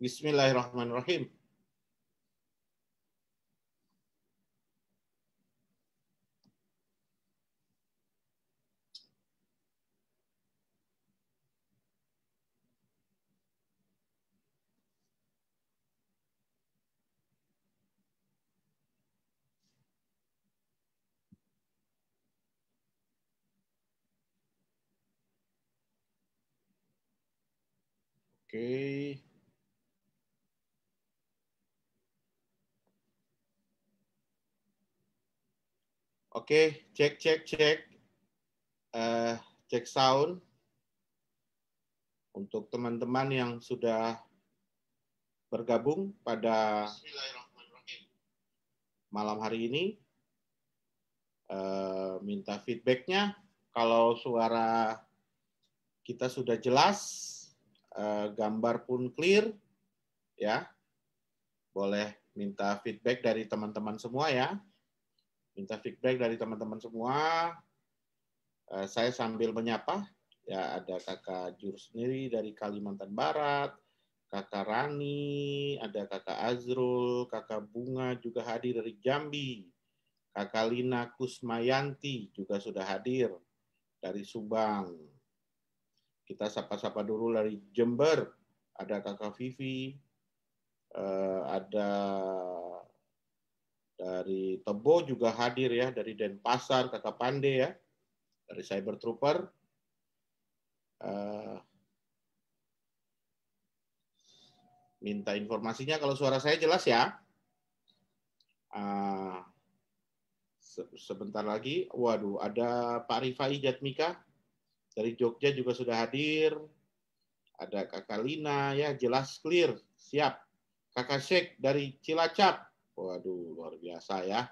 Bismillahirrahmanirrahim. Oke. Oke, cek. Cek sound. Untuk teman-teman yang sudah bergabung pada malam hari ini, minta feedback-nya. Kalau suara kita sudah jelas, gambar pun clear, ya. Boleh minta feedback dari teman-teman semua ya. Minta feedback dari teman-teman semua. Saya sambil menyapa, ya ada Kakak Jur sendiri dari Kalimantan Barat, Kakak Rani, ada Kakak Azrul, Kakak Bunga juga hadir dari Jambi, Kakak Lina Kusmayanti juga sudah hadir dari Subang. Kita sapa-sapa dulu dari Jember, ada Kakak Vivi, ada dari Tebo juga hadir ya, dari Denpasar, Kakak Pande ya, dari Cyber Trooper. Minta informasinya kalau suara saya jelas ya. Sebentar lagi, waduh, ada Pak Rifai Jatmika dari Jogja juga sudah hadir. Ada Kakak Lina ya, jelas clear, siap. Kakak Syek dari Cilacap, waduh luar biasa ya,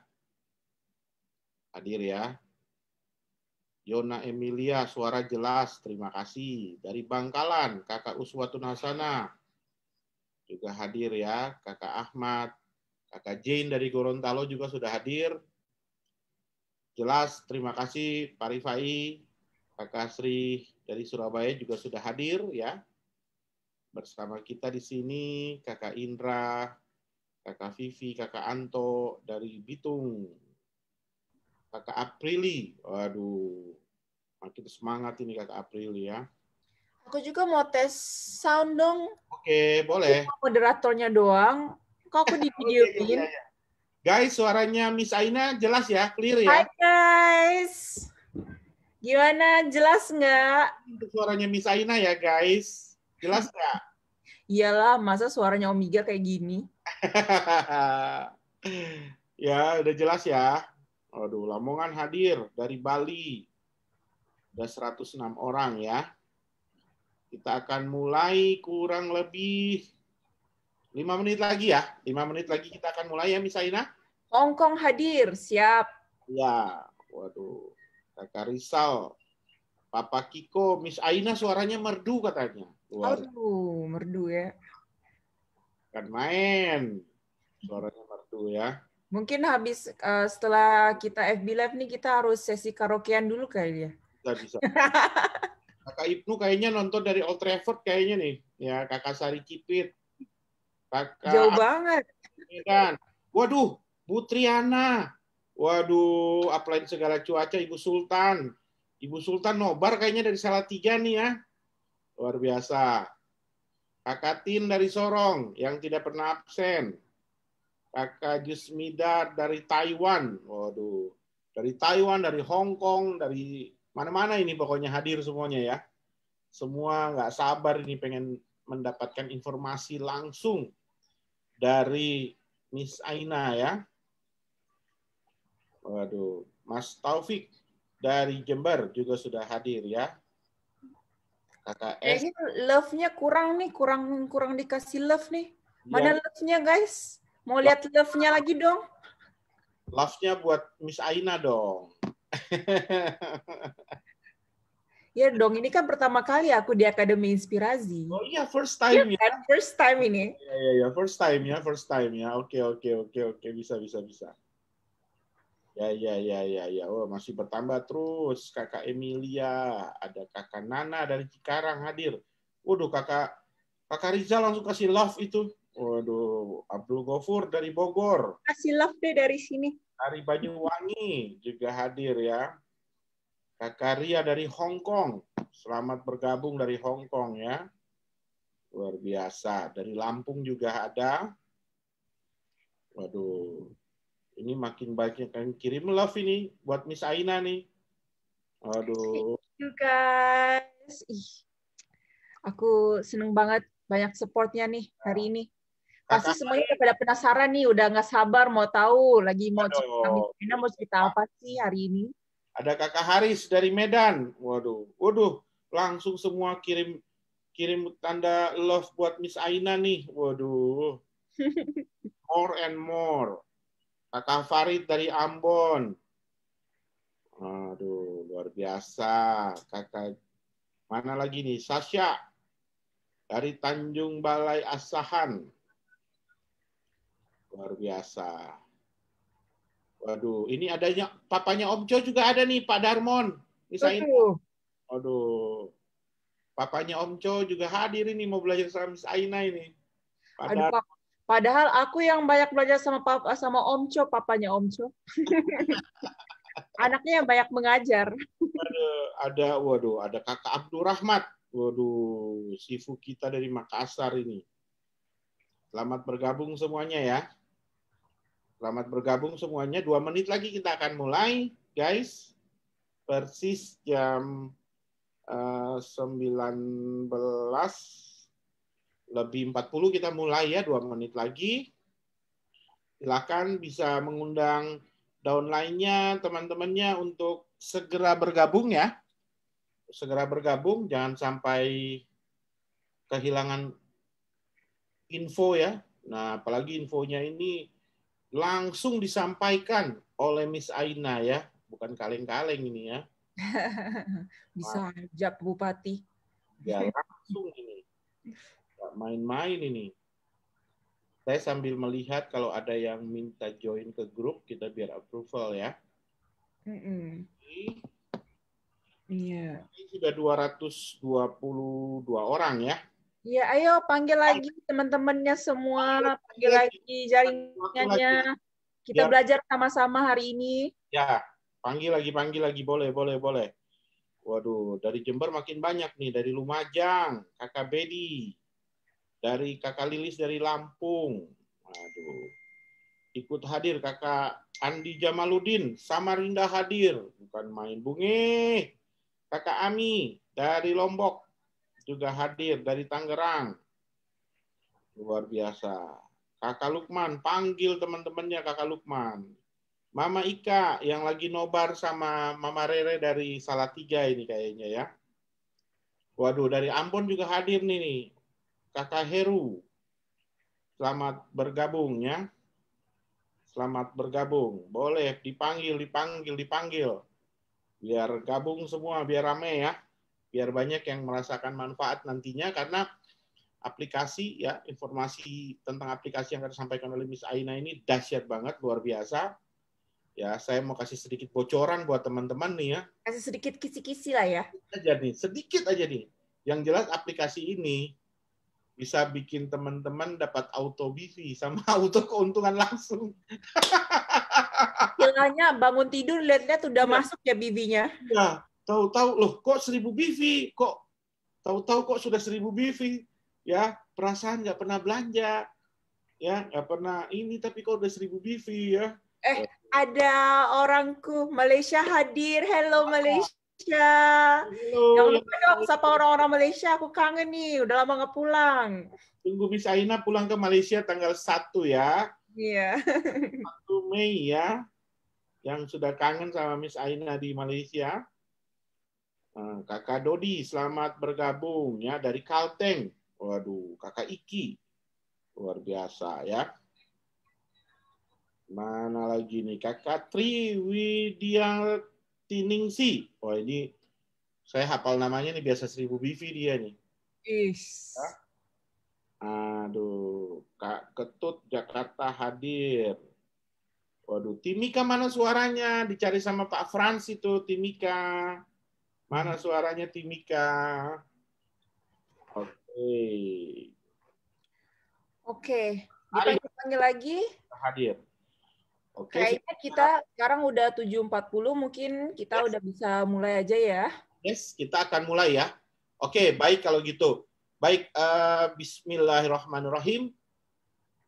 hadir ya. Yona Emilia, suara jelas, terima kasih. Dari Bangkalan, Kakak Uswatun Hasana juga hadir ya. Kakak Ahmad, Kakak Jane dari Gorontalo juga sudah hadir. Jelas, terima kasih Pak Rifai. Kakak Sri dari Surabaya juga sudah hadir ya. Bersama kita di sini Kakak Indra, Kakak Vivi, Kakak Anto dari Bitung. Kakak Aprili, waduh, makin semangat ini Kakak Aprili ya. Aku juga mau tes sound dong. Oke, boleh. Moderatornya doang. Kok aku di videoin? Iya. Guys, suaranya Miss Aina jelas ya, clear ya? Hai guys. Gimana, jelas nggak? Untuk suaranya Miss Aina ya guys, jelas nggak? Iyalah, masa suaranya Omega kayak gini? Ya, udah jelas ya. Aduh, Lamongan hadir dari Bali. Ada 106 orang ya. Kita akan mulai kurang lebih 5 menit lagi ya. 5 menit lagi kita akan mulai ya, Miss Aina. Hongkong hadir, siap. Ya, waduh. Kakak Rizal, Papa Kiko, Miss Aina suaranya merdu katanya. Aduh, merdu ya. Kan main. Suaranya merdu ya. Mungkin habis setelah kita FB Live nih, kita harus sesi karaokean dulu kali ya. Bisa. Kakak Ibnu kayaknya nonton dari Old Trafford kayaknya nih. Ya, Kakak Sari Cipit. Jauh Kakak banget. Medan. Waduh, Bu Triana. Waduh, upline segala cuaca Ibu Sultan. Ibu Sultan nobar kayaknya dari Salatiga nih ya. Luar biasa. Kakak Tin dari Sorong yang tidak pernah absen. Kakak Jusmida dari Taiwan. Waduh. Dari Taiwan, dari Hong Kong, dari mana-mana ini pokoknya hadir semuanya ya. Semua nggak sabar ini pengen mendapatkan informasi langsung dari Miss Aina ya. Waduh, Mas Taufik dari Jember juga sudah hadir ya. Kakak S. Kayaknya love-nya kurang nih, kurang dikasih love nih. Mana love-nya guys? Mau lihat love-nya lagi dong? Love-nya buat Miss Aina dong. Ya dong, ini kan pertama kali aku di Akademi Inspirasi. Oh iya, first time ya. Kan? First time ini. Iya, first time ya. Oke, bisa. Ya. Oh, masih bertambah terus. Kakak Emilia, ada Kakak Nana dari Cikarang hadir. Waduh, Kakak Kakak Riza langsung kasih love itu. Waduh, Abdul Ghafur dari Bogor. Kasih love deh dari sini. Dari Banyuwangi juga hadir ya. Kakak Ria dari Hong Kong. Selamat bergabung dari Hong Kong ya. Luar biasa. Dari Lampung juga ada. Waduh. Ini makin banyak yang kirim love ini buat Miss Aina nih. Waduh. Thank you guys. Ih, aku seneng banget banyak supportnya nih hari ini. Pasti Kakak semuanya udah pada penasaran nih, udah nggak sabar mau tahu lagi mau cerita Aduh. mau cerita apa sih hari ini. Ada Kakak Haris dari Medan. Waduh, langsung semua kirim tanda love buat Miss Aina nih. Waduh, more and more. Kakak Farid dari Ambon. Aduh, luar biasa. Kakak mana lagi nih? Sasha dari Tanjung Balai Asahan. Luar biasa. Waduh, ini adanya papanya Om Jo juga ada nih, Pak Darmon. Miss Aina. Aduh. Papanya Om Jo juga hadir ini mau belajar sama Miss Aina ini. Padahal aku yang banyak belajar sama Om Jo, papanya Om Jo. Anaknya yang banyak mengajar. Ada Kakak Abdul Rahmat. Waduh, sifu kita dari Makassar ini. Selamat bergabung semuanya ya. Selamat bergabung semuanya. 2 menit lagi kita akan mulai, guys. Persis jam 19 lebih 40 kita mulai ya, 2 menit lagi. Silakan bisa mengundang downline-nya, teman-temannya untuk segera bergabung ya. Segera bergabung, jangan sampai kehilangan info ya. Nah, apalagi infonya ini langsung disampaikan oleh Miss Aina ya, bukan kaleng-kaleng ini ya. Bisa aja Bupati. Ya langsung ini, nggak main-main ini. Saya sambil melihat kalau ada yang minta join ke grup, kita biar approval ya. Iya. Ini sudah 222 orang ya. Iya, ayo panggil lagi teman-temannya semua, panggil lagi jaringannya. Kita belajar sama-sama hari ini. Ya, panggil lagi, boleh. Waduh, dari Jember makin banyak nih, dari Lumajang, Kakak Bedi, dari Kakak Lilis dari Lampung. Aduh. Ikut hadir Kakak Andi Jamaludin, Samarinda hadir, bukan main bunyi. Kakak Ami dari Lombok juga hadir, dari Tangerang. Luar biasa. Kakak Lukman, panggil teman-temannya Kakak Lukman. Mama Ika yang lagi nobar sama Mama Rere dari Salatiga ini kayaknya ya. Waduh, dari Ambon juga hadir nih. Kakak Heru. Selamat bergabung ya. Selamat bergabung. Boleh dipanggil. Biar gabung semua, biar rame ya. Biar banyak yang merasakan manfaat nantinya karena aplikasi ya, informasi tentang aplikasi yang akan disampaikan oleh Miss Aina ini dahsyat banget, luar biasa. Ya, saya mau kasih sedikit bocoran buat teman-teman nih ya. Kasih sedikit kisi-kisi lah ya. Sedikit aja nih. Yang jelas aplikasi ini bisa bikin teman-teman dapat auto BV sama auto keuntungan langsung. Istilahnya bangun tidur lihat-lihat udah masuk ya BV-nya. Ya, tahu-tahu loh kok 1000 BV, kok tahu-tahu kok sudah 1000 BV. Ya, perasaan nggak pernah belanja. Ya, nggak pernah ini tapi kok udah 1000 BV ya. Ada orangku Malaysia hadir. Hello Malaysia. Halo. Jangan lupa dong sapa orang-orang Malaysia. Aku kangen nih, udah lama nggak pulang. Tunggu Miss Aina pulang ke Malaysia tanggal 1 ya. Iya. 1 Mei ya. Yang sudah kangen sama Miss Aina di Malaysia. Kakak Dodi, selamat bergabung ya dari Kalteng. Waduh, Kakak Iki. Luar biasa ya. Mana lagi nih? Kakak Tri Widya Tiningsi. Oh ini saya hafal namanya nih, biasa 1000 BV dia nih. Ya. Aduh, Kak Ketut Jakarta hadir. Waduh, Timika mana suaranya? Dicari sama Pak Frans itu, Timika. Mana suaranya Timika? Oke. Oke, Hari dipanggil lagi. hadir. Oke, Kayaknya kita sekarang udah 7.40, mungkin kita udah bisa mulai aja ya. yes, kita akan mulai ya. Oke, baik kalau gitu. Baik, bismillahirrahmanirrahim.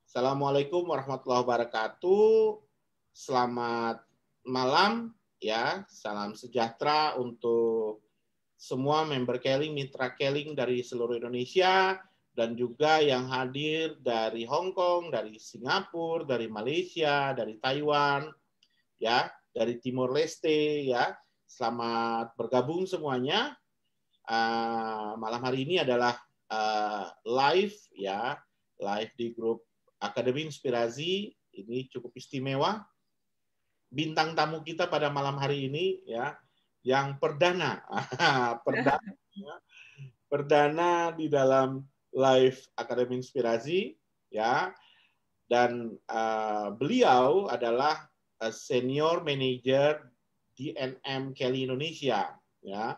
Assalamualaikum warahmatullahi wabarakatuh. Selamat malam ya. Salam sejahtera untuk semua member Keling, mitra Keling dari seluruh Indonesia dan juga yang hadir dari Hong Kong, dari Singapura, dari Malaysia, dari Taiwan, ya, dari Timor Leste, ya. Selamat bergabung semuanya. Malam hari ini adalah live, ya, live di grup Akademi Inspirasi. Ini cukup istimewa. Bintang tamu kita pada malam hari ini, ya, yang perdana, perdana di dalam live Akademi Inspirasi, ya, dan beliau adalah senior manager di NM Kelly Indonesia, ya.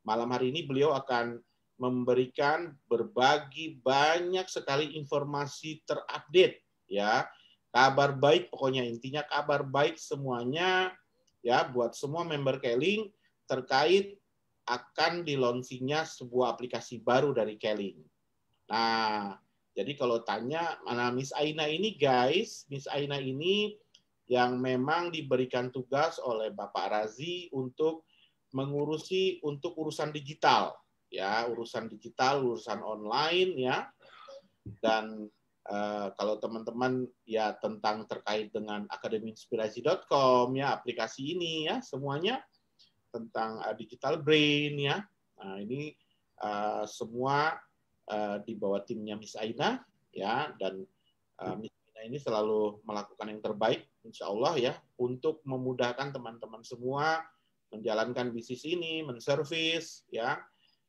Malam hari ini beliau akan memberikan berbagi banyak sekali informasi terupdate, ya, kabar baik, pokoknya intinya kabar baik semuanya, ya, buat semua member Keling terkait akan di-launching-nya sebuah aplikasi baru dari Keling. Nah, jadi kalau tanya mana Miss Aina ini, guys, Miss Aina ini yang memang diberikan tugas oleh Bapak Razi untuk mengurusi untuk urusan digital, ya, urusan digital, urusan online, ya. Dan kalau teman-teman ya tentang terkait dengan akademiinspirasi.com, ya, aplikasi ini, ya, semuanya tentang digital brain, ya. Nah, ini semua di bawah timnya Miss Aina, ya, dan Miss Aina ini selalu melakukan yang terbaik, insya Allah, ya, untuk memudahkan teman-teman semua menjalankan bisnis ini, menservis, ya,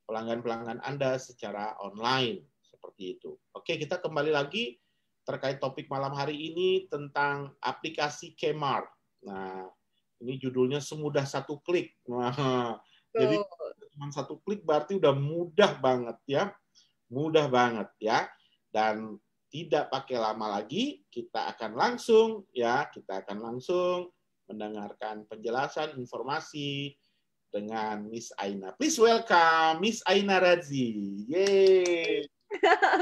pelanggan-pelanggan Anda secara online, seperti itu. Oke, kita kembali lagi terkait topik malam hari ini tentang aplikasi Kmart. Nah, ini judulnya semudah satu klik. Nah, jadi cuma satu klik berarti udah mudah banget, ya. Mudah banget, ya. Dan tidak pakai lama lagi, kita akan langsung mendengarkan penjelasan informasi dengan Miss Aina. Please welcome Miss Aina Razi. Yeay.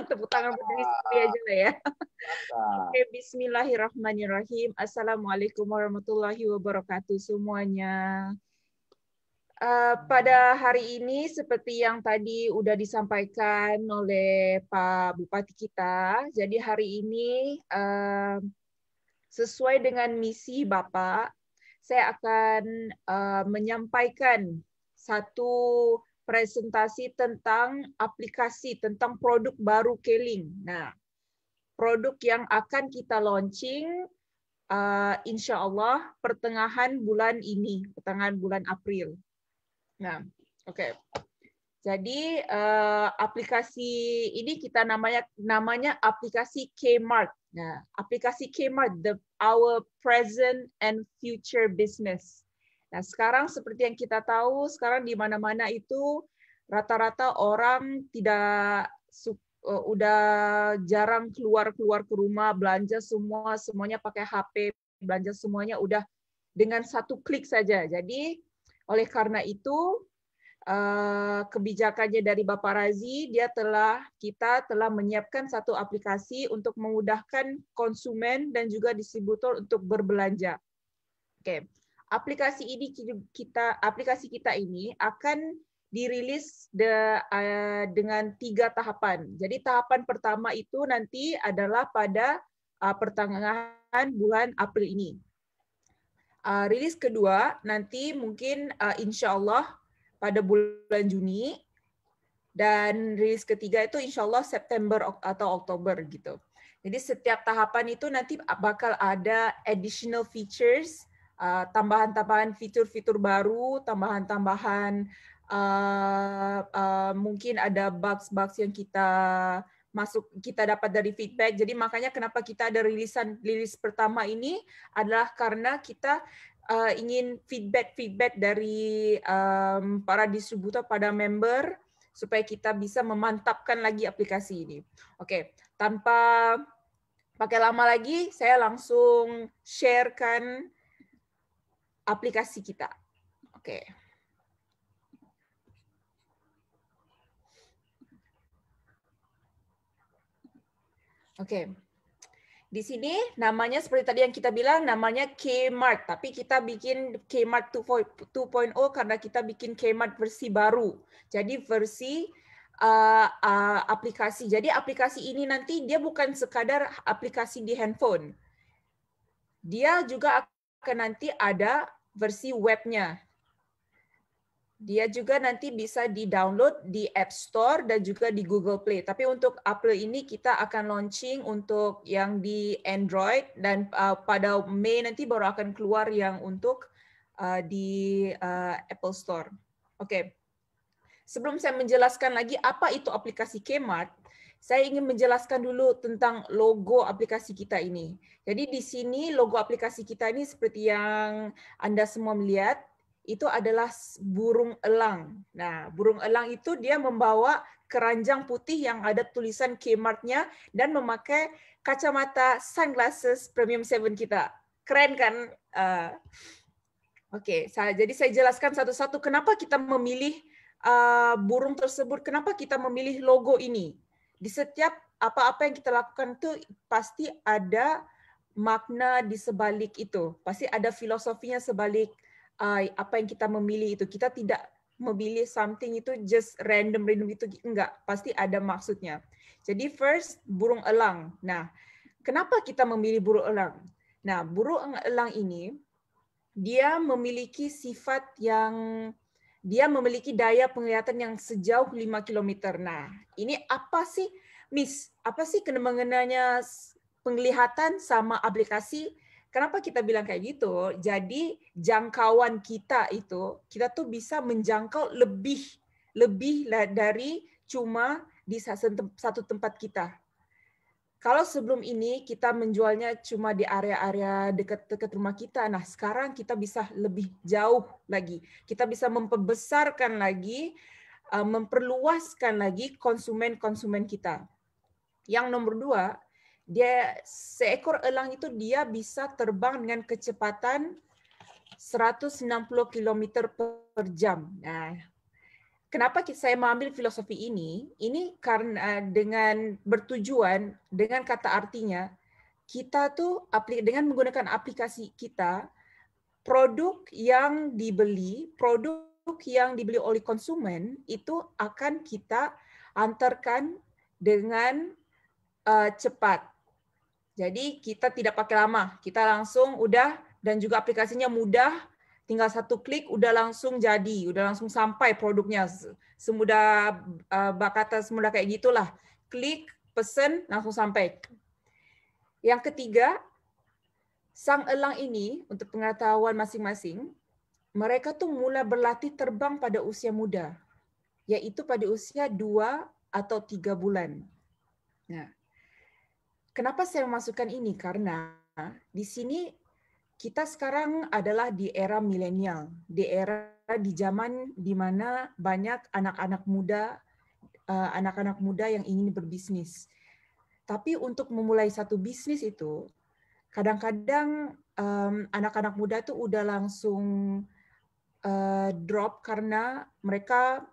Tepuk tangan berdiri sendiri aja lah ya. Oke, bismillahirrahmanirrahim. Assalamualaikum warahmatullahi wabarakatuh semuanya. Pada hari ini seperti yang tadi udah disampaikan oleh Pak Bupati kita, jadi hari ini sesuai dengan misi Bapak, saya akan menyampaikan satu presentasi tentang aplikasi, tentang produk baru Keling. Nah, produk yang akan kita launching insya Allah pertengahan bulan ini, pertengahan bulan April. Nah, oke. Jadi aplikasi ini kita namanya aplikasi Kmart. Nah, aplikasi Kmart, our present and future business. Nah, sekarang seperti yang kita tahu, sekarang di mana-mana itu rata-rata orang udah jarang keluar ke rumah, belanja semuanya pakai HP, belanja semuanya udah dengan satu klik saja. Jadi oleh karena itu kebijakannya dari Bapak Razi, kita telah menyiapkan satu aplikasi untuk memudahkan konsumen dan juga distributor untuk berbelanja. Oke, aplikasi kita ini akan dirilis dengan 3 tahapan. Jadi tahapan pertama itu nanti adalah pada pertengahan bulan April ini. Rilis kedua nanti mungkin insya Allah pada bulan Juni, dan rilis ketiga itu insya Allah September atau Oktober gitu. Jadi setiap tahapan itu nanti bakal ada additional features, tambahan-tambahan fitur-fitur baru, tambahan-tambahan mungkin ada bugs-bugs yang kita dapat dari feedback. Jadi makanya kenapa kita ada rilis pertama ini adalah karena kita ingin feedback dari para distributor, pada member, supaya kita bisa memantapkan lagi aplikasi ini. Oke, tanpa pakai lama lagi, saya langsung sharekan aplikasi kita. Oke. Oke. Di sini namanya seperti tadi yang kita bilang, namanya Kmart. Tapi kita bikin Kmart 2.0 karena kita bikin Kmart versi baru. Jadi versi aplikasi. Jadi aplikasi ini nanti dia bukan sekadar aplikasi di handphone. Dia juga akan nanti ada versi webnya. Dia juga nanti bisa di-download di App Store dan juga di Google Play. Tapi untuk April ini kita akan launching untuk yang di Android dan pada Mei nanti baru akan keluar yang untuk di Apple Store. Oke. Sebelum saya menjelaskan lagi apa itu aplikasi Kmart, saya ingin menjelaskan dulu tentang logo aplikasi kita ini. Jadi di sini logo aplikasi kita ini seperti yang Anda semua melihat, itu adalah burung elang. Nah, burung elang itu dia membawa keranjang putih yang ada tulisan Kmart-nya dan memakai kacamata sunglasses Premium 7 kita. Keren kan? Oke, jadi saya jelaskan satu-satu kenapa kita memilih burung tersebut, kenapa kita memilih logo ini. Di setiap apa-apa yang kita lakukan itu pasti ada makna di sebalik itu. Pasti ada filosofinya sebalik apa yang kita memilih itu. Kita tidak memilih something itu just random itu, enggak. Pasti ada maksudnya. Jadi first, burung elang. Nah, kenapa kita memilih burung elang? Nah, burung elang ini dia memiliki sifat yang dia memiliki daya penglihatan yang sejauh 5 km. Nah, ini apa sih, Miss? Apa sih mengenanya penglihatan sama aplikasi? Kenapa kita bilang kayak gitu? Jadi jangkauan kita itu, kita tuh bisa menjangkau lebih dari cuma di satu tempat kita. Kalau sebelum ini kita menjualnya cuma di area-area dekat-dekat rumah kita, nah sekarang kita bisa lebih jauh lagi. Kita bisa memperbesarkan lagi, memperluaskan lagi konsumen-konsumen kita. Yang nomor 2, seekor elang itu dia bisa terbang dengan kecepatan 160 km per jam. Nah, kenapa saya mengambil filosofi ini? Ini karena dengan bertujuan, dengan kata artinya, kita tuh dengan menggunakan aplikasi kita, produk yang dibeli oleh konsumen itu akan kita antarkan dengan cepat. Jadi kita tidak pakai lama, kita langsung udah, dan juga aplikasinya mudah, tinggal satu klik udah langsung jadi, udah langsung sampai produknya. Semudah kata semudah kayak gitulah. Klik, pesen, langsung sampai. Yang ketiga, sang elang ini, untuk pengetahuan masing-masing, mereka tuh mulai berlatih terbang pada usia muda, yaitu pada usia 2 atau 3 bulan. Nah, kenapa saya memasukkan ini? Karena di sini kita sekarang adalah di era milenial, di zaman di mana banyak anak-anak muda yang ingin berbisnis. Tapi untuk memulai satu bisnis itu, kadang-kadang anak-anak muda itu udah langsung drop karena mereka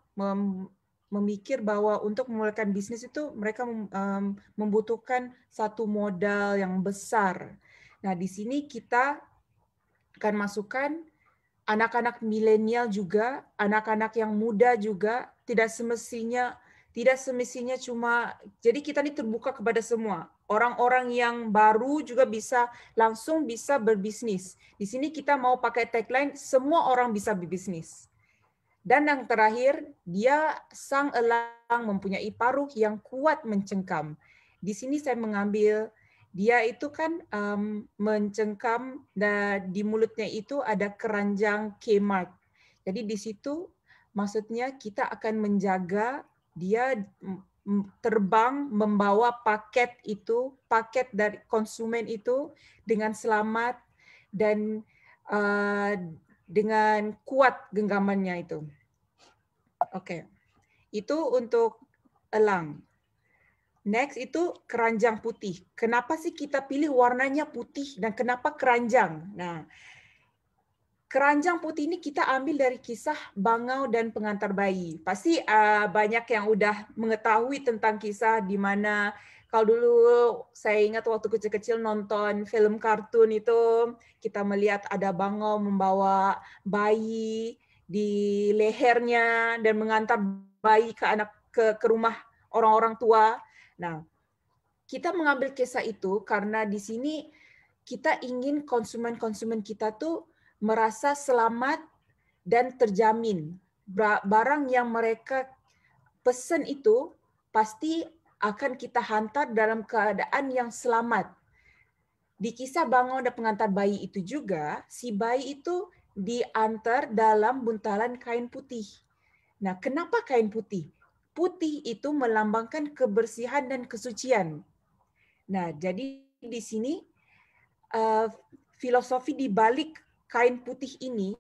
memikir bahwa untuk memulaikan bisnis itu mereka membutuhkan satu modal yang besar. Nah, di sini kita akan masukkan anak-anak milenial juga, anak-anak yang muda juga, tidak semestinya cuma, jadi kita ini terbuka kepada semua. Orang-orang yang baru juga langsung bisa berbisnis. Di sini kita mau pakai tagline, semua orang bisa berbisnis. Dan yang terakhir, sang elang mempunyai paruh yang kuat mencengkam. Di sini saya mengambil, dia itu kan mencengkam, dan di mulutnya itu ada keranjang Kmart. Jadi di situ maksudnya kita akan menjaga dia terbang membawa paket dari konsumen itu dengan selamat dan dengan kuat genggamannya itu. Oke. Itu untuk elang. Next itu keranjang putih. Kenapa sih kita pilih warnanya putih dan kenapa keranjang? Nah, keranjang putih ini kita ambil dari kisah Bangau dan Pengantar Bayi. Pasti banyak yang udah mengetahui tentang kisah di mana kalau dulu saya ingat waktu kecil-kecil nonton film kartun itu kita melihat ada Bangau membawa bayi di lehernya dan mengantar bayi ke rumah orang-orang tua. Nah, kita mengambil kisah itu karena di sini kita ingin konsumen-konsumen kita tuh merasa selamat dan terjamin. Barang yang mereka pesan itu pasti akan kita hantar dalam keadaan yang selamat. Di kisah Bangau dan Pengantar Bayi itu juga, si bayi itu diantar dalam buntalan kain putih. Nah, kenapa kain putih? Putih itu melambangkan kebersihan dan kesucian. Nah, jadi di sini filosofi di balik kain putih ini,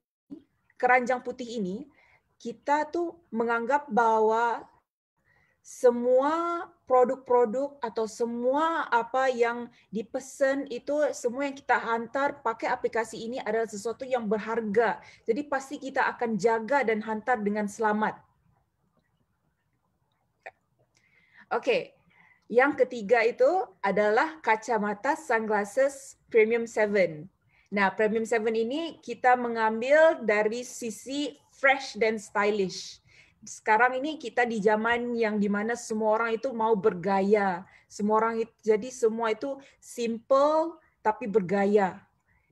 keranjang putih ini, kita tuh menganggap bahwa semua produk-produk atau semua apa yang dipesan itu semua yang kita hantar pakai aplikasi ini adalah sesuatu yang berharga. Jadi pasti kita akan jaga dan hantar dengan selamat. Oke. Yang ketiga itu adalah kacamata sunglasses Premium 7. Nah, Premium 7 ini kita mengambil dari sisi fresh dan stylish. Sekarang ini kita di zaman yang dimana semua orang itu mau bergaya. Semua orang jadi semua itu simple tapi bergaya.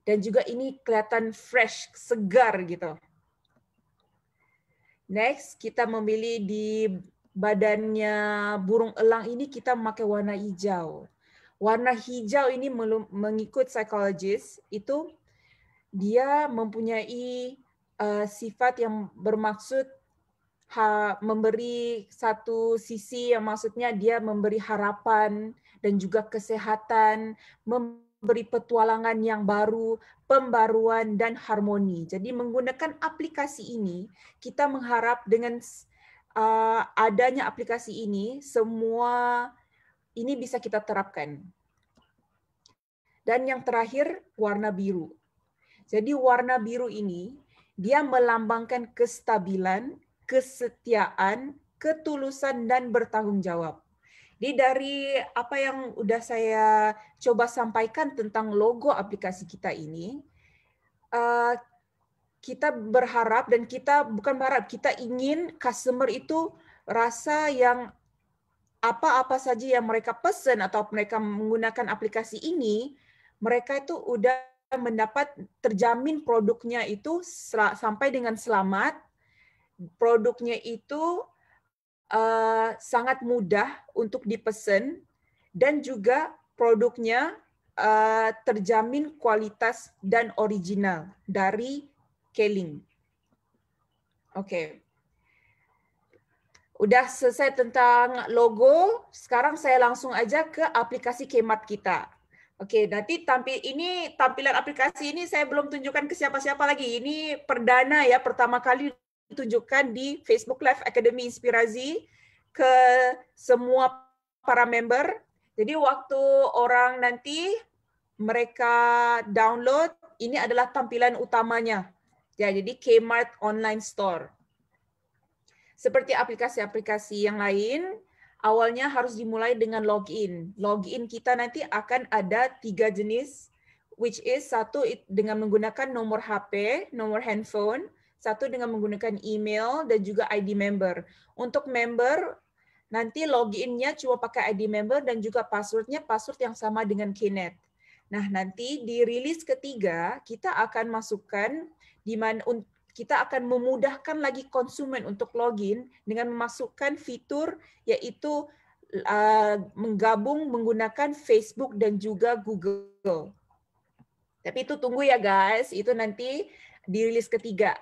Dan juga ini kelihatan fresh, segar gitu. Next, kita memilih di badannya burung elang ini kita memakai warna hijau. Warna hijau ini mengikut psikologis itu dia mempunyai sifat yang bermaksud memberi satu sisi yang maksudnya dia memberi harapan dan juga kesehatan, memberi petualangan yang baru, pembaruan dan harmoni. Jadi menggunakan aplikasi ini kita mengharap dengan adanya aplikasi ini, semua ini bisa kita terapkan. Dan yang terakhir, warna biru. Jadi warna biru ini, dia melambangkan kestabilan, kesetiaan, ketulusan, dan bertanggung jawab. Jadi dari apa yang udah saya coba sampaikan tentang logo aplikasi kita ini, kita berharap dan kita bukan berharap, kita ingin customer itu rasa yang apa-apa saja yang mereka pesan atau mereka menggunakan aplikasi ini, mereka itu udah mendapat terjamin produknya itu sampai dengan selamat, produknya itu sangat mudah untuk dipesan, dan juga produknya terjamin kualitas dan original dari Keling. Oke. Udah selesai tentang logo, sekarang saya langsung aja ke aplikasi Kmart kita. Oke, nanti tampilan aplikasi ini saya belum tunjukkan ke siapa-siapa lagi. Ini perdana ya, pertama kali ditunjukkan di Facebook Live Academy Inspirasi ke semua para member. Jadi waktu orang nanti mereka download, ini adalah tampilan utamanya. Ya, jadi Kmart Online Store. Seperti aplikasi-aplikasi yang lain, awalnya harus dimulai dengan login. Login kita nanti akan ada 3 jenis, which is satu dengan menggunakan nomor HP, nomor handphone, satu dengan menggunakan email, dan juga ID member. Untuk member, nanti loginnya cuma pakai ID member dan juga passwordnya password yang sama dengan Knet. Nah, nanti di rilis ketiga, kita akan masukkan di mana kita akan memudahkan lagi konsumen untuk login dengan memasukkan fitur yaitu menggabung menggunakan Facebook dan juga Google. Tapi itu tunggu ya guys, itu nanti di rilis ketiga.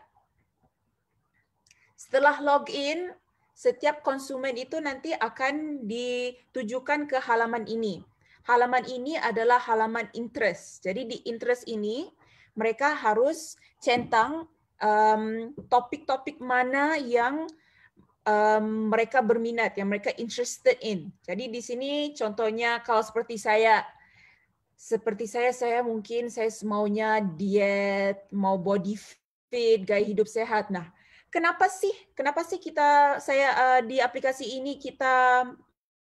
Setelah login, setiap konsumen itu nanti akan ditujukan ke halaman ini. Halaman ini adalah halaman interest. Jadi di interest ini mereka harus centang topik-topik mana yang mereka berminat, yang mereka interested in. Jadi di sini contohnya kalau seperti saya mungkin saya maunya diet, mau body fit, gaya hidup sehat. Nah, kenapa sih saya di aplikasi ini kita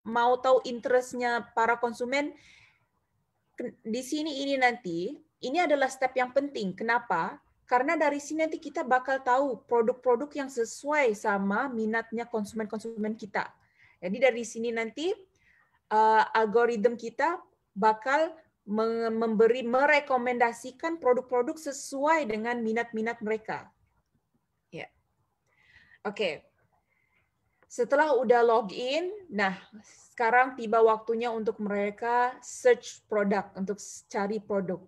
mau tahu interestnya para konsumen? Di sini ini adalah step yang penting. Kenapa? Karena dari sini nanti kita bakal tahu produk-produk yang sesuai sama minatnya konsumen-konsumen kita. Jadi dari sini nanti algoritma kita bakal merekomendasikan produk-produk sesuai dengan minat-minat mereka. Ya. Oke. Setelah udah login, nah sekarang tiba waktunya untuk mereka search produk, untuk cari produk.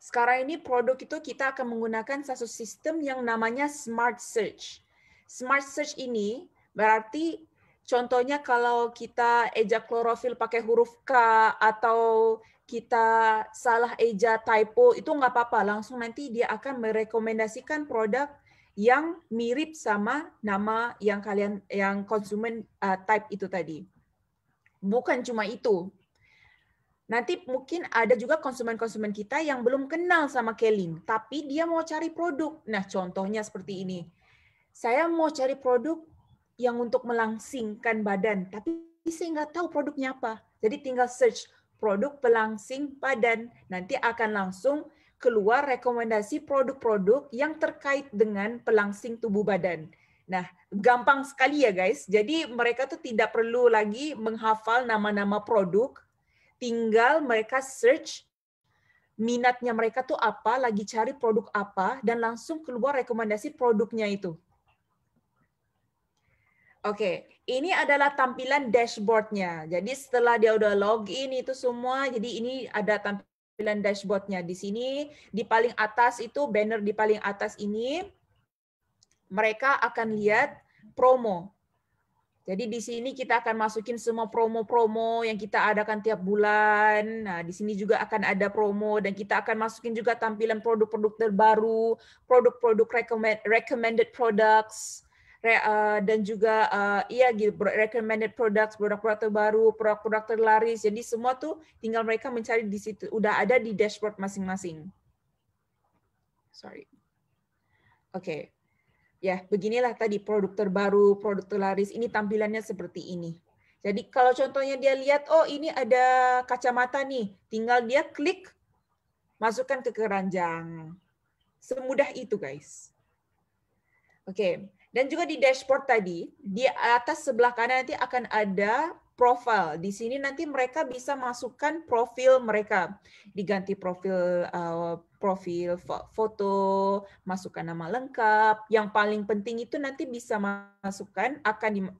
Sekarang ini produk itu kita akan menggunakan satu sistem yang namanya Smart Search. Smart Search ini berarti contohnya kalau kita eja klorofil pakai huruf K atau kita salah eja typo itu nggak apa-apa, langsung nanti dia akan merekomendasikan produk yang mirip sama nama yang konsumen type itu tadi. Bukan cuma itu. Nanti mungkin ada juga konsumen-konsumen kita yang belum kenal sama Keling, tapi dia mau cari produk. Nah, contohnya seperti ini. Saya mau cari produk yang untuk melangsingkan badan, tapi saya nggak tahu produknya apa. Jadi tinggal search produk pelangsing badan. Nanti akan langsung keluar rekomendasi produk-produk yang terkait dengan pelangsing tubuh badan. Nah, gampang sekali ya guys. Jadi mereka tuh tidak perlu lagi menghafal nama-nama produk, tinggal mereka search minatnya mereka tuh apa, lagi cari produk apa, dan langsung keluar rekomendasi produknya itu. Oke, ini adalah tampilan dashboard-nya. Jadi setelah dia udah login itu semua, jadi ini ada tampilan dashboard-nya. Di sini, di paling atas itu, banner di paling atas ini, mereka akan lihat promo. Jadi di sini kita akan masukin semua promo-promo yang kita adakan tiap bulan. Nah, di sini juga akan ada promo dan kita akan masukin juga tampilan produk-produk terbaru, produk-produk recommended products, dan juga recommended products, produk-produk terbaru, produk-produk terlaris. Jadi semua tuh tinggal mereka mencari di situ. Udah ada di dashboard masing-masing. Sorry. Oke. Ya, beginilah tadi produk terbaru, produk terlaris. Ini tampilannya seperti ini. Jadi kalau contohnya dia lihat, oh ini ada kacamata nih. Tinggal dia klik, masukkan ke keranjang. Semudah itu, guys. Oke. Dan juga di dashboard tadi, di atas sebelah kanan nanti akan ada profile. Di sini nanti mereka bisa masukkan profil mereka. Diganti profil foto, masukkan nama lengkap. Yang paling penting itu nanti bisa masukkan,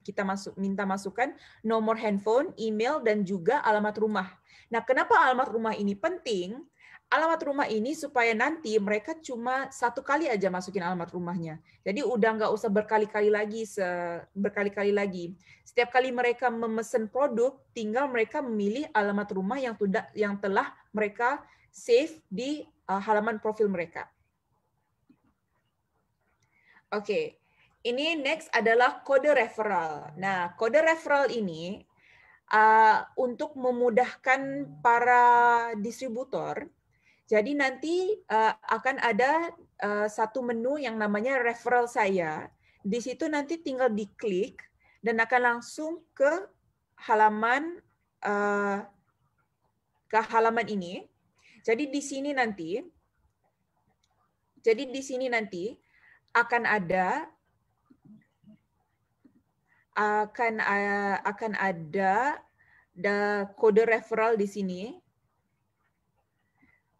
kita minta masukkan nomor handphone, email, dan juga alamat rumah. Nah, kenapa alamat rumah ini penting? Alamat rumah ini supaya nanti mereka cuma satu kali aja masukin alamat rumahnya. Jadi udah nggak usah berkali-kali lagi. Setiap kali mereka memesan produk, tinggal mereka memilih alamat rumah yang telah mereka save di halaman profil mereka. Oke, ini next adalah kode referral. Nah, kode referral ini untuk memudahkan para distributor. Jadi nanti akan ada satu menu yang namanya referral saya. Di situ nanti tinggal diklik dan akan langsung ke halaman ini. Jadi di sini nanti akan ada kode referral di sini.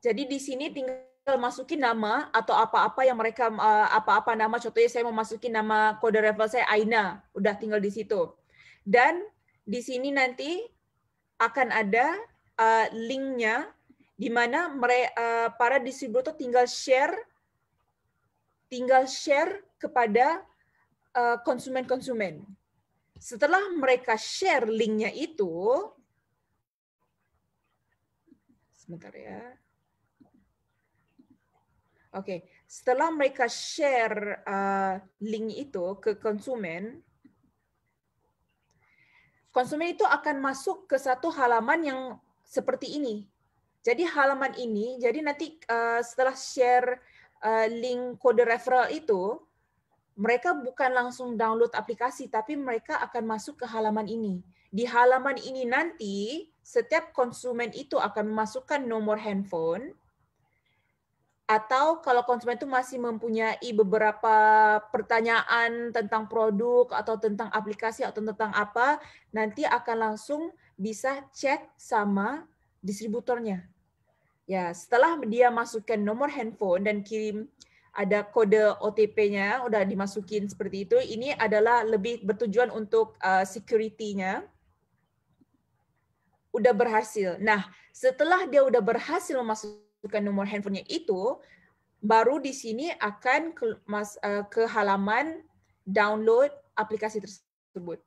Jadi di sini tinggal masukin nama atau apa-apa yang mereka apa-apa nama, contohnya saya mau masukin nama kode referral saya Aina, udah tinggal di situ. Dan di sini nanti akan ada linknya di mana para distributor tinggal share kepada konsumen-konsumen. Setelah mereka share linknya itu, sebentar ya. Oke, setelah mereka share link itu ke konsumen, konsumen itu akan masuk ke satu halaman yang seperti ini. Jadi halaman ini, jadi nanti setelah share link kode referral itu, mereka bukan langsung download aplikasi, tapi mereka akan masuk ke halaman ini. Di halaman ini nanti, setiap konsumen itu akan memasukkan nomor handphone, atau kalau konsumen itu masih mempunyai beberapa pertanyaan tentang produk atau tentang aplikasi atau tentang apa, nanti akan langsung bisa chat sama distributornya. Ya, setelah dia masukkan nomor handphone dan kirim ada kode OTP-nya udah dimasukin seperti itu, ini adalah lebih bertujuan untuk security-nya. Udah berhasil. Nah, setelah dia udah berhasil memasukkan nomor handphonenya itu, baru di sini akan ke halaman download aplikasi tersebut.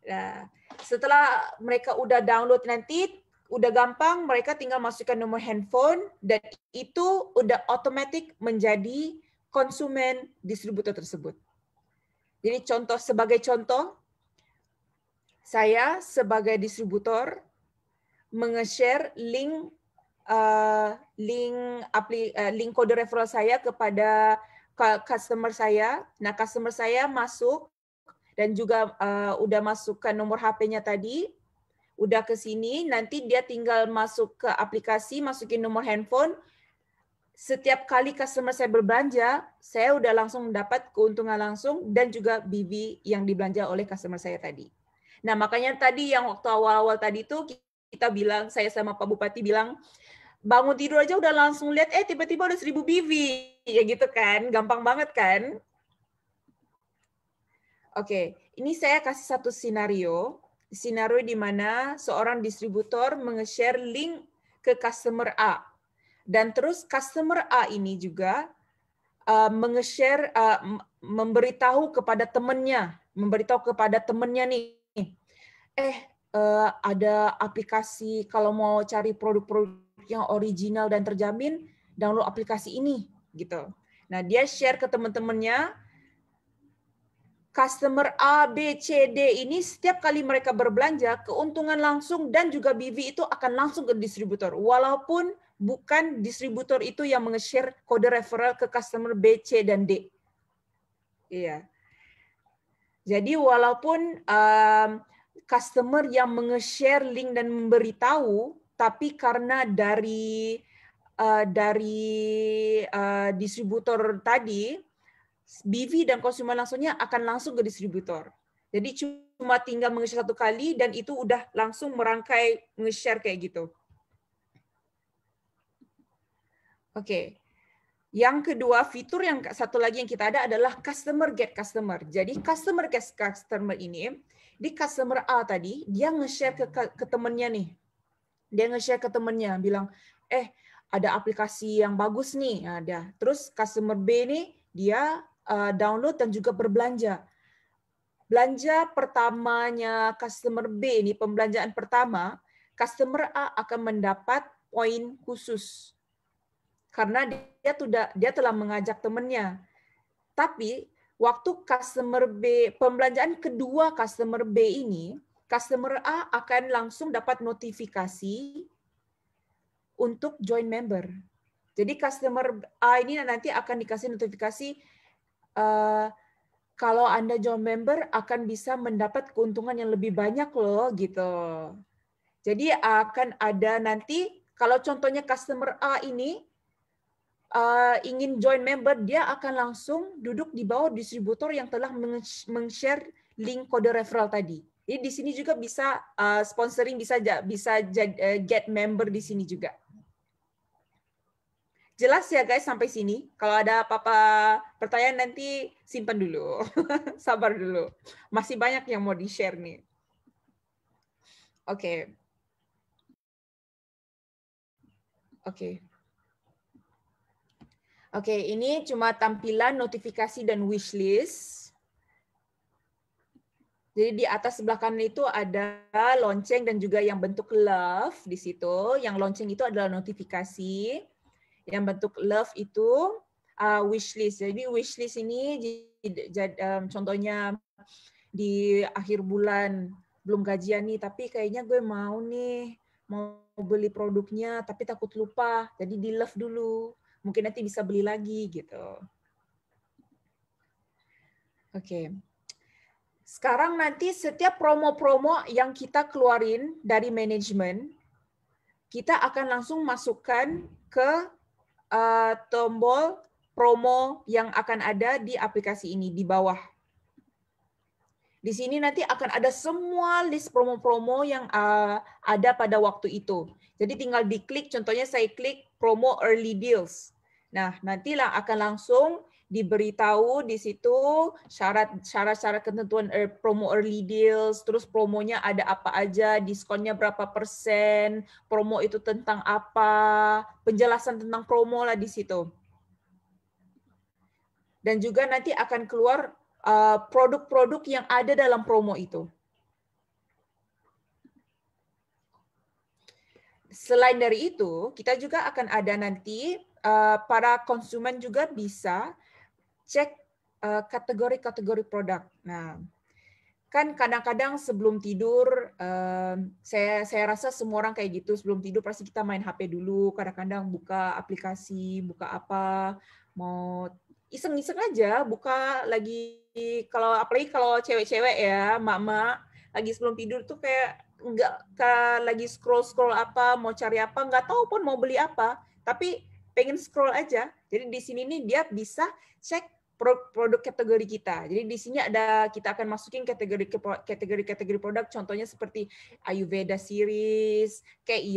Nah, setelah mereka udah download nanti, udah gampang, mereka tinggal masukkan nomor handphone, dan itu udah otomatis menjadi konsumen distributor tersebut. Jadi sebagai contoh, saya sebagai distributor menge-share link link kode referral saya kepada customer saya. Nah, customer saya masuk dan juga udah masukkan nomor HP-nya tadi, udah ke sini, nanti dia tinggal masuk ke aplikasi, masukin nomor handphone. Setiap kali customer saya berbelanja, saya udah langsung mendapat keuntungan langsung dan juga BV yang dibelanja oleh customer saya tadi. Nah, makanya tadi yang waktu awal-awal tadi itu kita bilang, saya sama Pak Bupati bilang, bangun tidur aja udah langsung lihat, tiba-tiba udah 1000 BV. Ya gitu kan, gampang banget kan? Oke, ini saya kasih satu scenario di mana seorang distributor menge-share link ke customer A. Dan terus customer A ini juga menge-share, memberitahu kepada temannya nih, ada aplikasi kalau mau cari produk-produk yang original dan terjamin, download aplikasi ini gitu. Nah, dia share ke teman-temannya, customer A, B, C, D ini setiap kali mereka berbelanja, keuntungan langsung dan juga BV itu akan langsung ke distributor. Walaupun bukan distributor itu yang menge-share kode referral ke customer B, C, dan D. Iya. Jadi walaupun customer yang menge-share link dan memberitahu, tapi karena dari distributor tadi, BV dan konsumen langsungnya akan langsung ke distributor. Jadi cuma tinggal nge-share satu kali dan itu udah langsung merangkai nge-share kayak gitu. Oke. Yang kedua, fitur yang satu lagi yang kita ada adalah customer get customer. Jadi customer get customer ini, di customer A tadi, dia nge-share ke temennya nih. Dia nge-share ke temennya, bilang, ada aplikasi yang bagus nih. Ada. Terus customer B nih, dia download dan juga berbelanja. Belanja pertamanya customer B ini, pembelanjaan pertama, customer A akan mendapat poin khusus. Karena dia telah mengajak temannya. Tapi waktu customer B, pembelanjaan kedua customer B ini, customer A akan langsung dapat notifikasi untuk join member. Jadi customer A ini nanti akan dikasih notifikasi, kalau Anda join member akan bisa mendapat keuntungan yang lebih banyak loh gitu. Jadi akan ada nanti, kalau contohnya customer A ini ingin join member, dia akan langsung duduk di bawah distributor yang telah meng-share link kode referral tadi. Jadi di sini juga bisa sponsoring, bisa get member di sini juga. Jelas ya guys sampai sini? Kalau ada apa-apa pertanyaan nanti simpan dulu. Sabar dulu. Masih banyak yang mau di-share nih. Oke. Oke, ini cuma tampilan notifikasi dan wishlist. Jadi di atas sebelah kanan itu ada lonceng dan juga yang bentuk love di situ. Yang lonceng itu adalah notifikasi. Yang bentuk love itu wishlist. Jadi wishlist ini contohnya di akhir bulan belum gajian nih, tapi kayaknya gue mau beli produknya, tapi takut lupa. Jadi di love dulu. Mungkin nanti bisa beli lagi gitu. Oke. Sekarang nanti setiap promo-promo yang kita keluarin dari manajemen, kita akan langsung masukkan ke tombol promo yang akan ada di aplikasi ini di bawah. Di sini nanti akan ada semua list promo-promo yang ada pada waktu itu. Jadi tinggal diklik, contohnya saya klik promo early deals. Nah, nantilah akan langsung diberitahu di situ syarat-syarat ketentuan promo early deals, terus promonya ada apa aja, diskonnya berapa persen, promo itu tentang apa, penjelasan tentang promo lah di situ. Dan juga nanti akan keluar produk-produk yang ada dalam promo itu. Selain dari itu, kita juga akan ada nanti para konsumen juga bisa cek kategori-kategori produk. Nah, kan kadang-kadang sebelum tidur, saya rasa semua orang kayak gitu, sebelum tidur pasti kita main HP dulu, kadang-kadang buka aplikasi, buka apa, mau iseng-iseng aja, buka lagi, apalagi kalau cewek-cewek ya, mak-mak, lagi sebelum tidur tuh kayak nggak lagi scroll-scroll apa, mau cari apa, nggak tahu pun mau beli apa, tapi pengen scroll aja. Jadi di sini nih dia bisa cek produk kategori kita. Jadi di sini kita akan masukin kategori produk, contohnya seperti Ayurveda series, kayak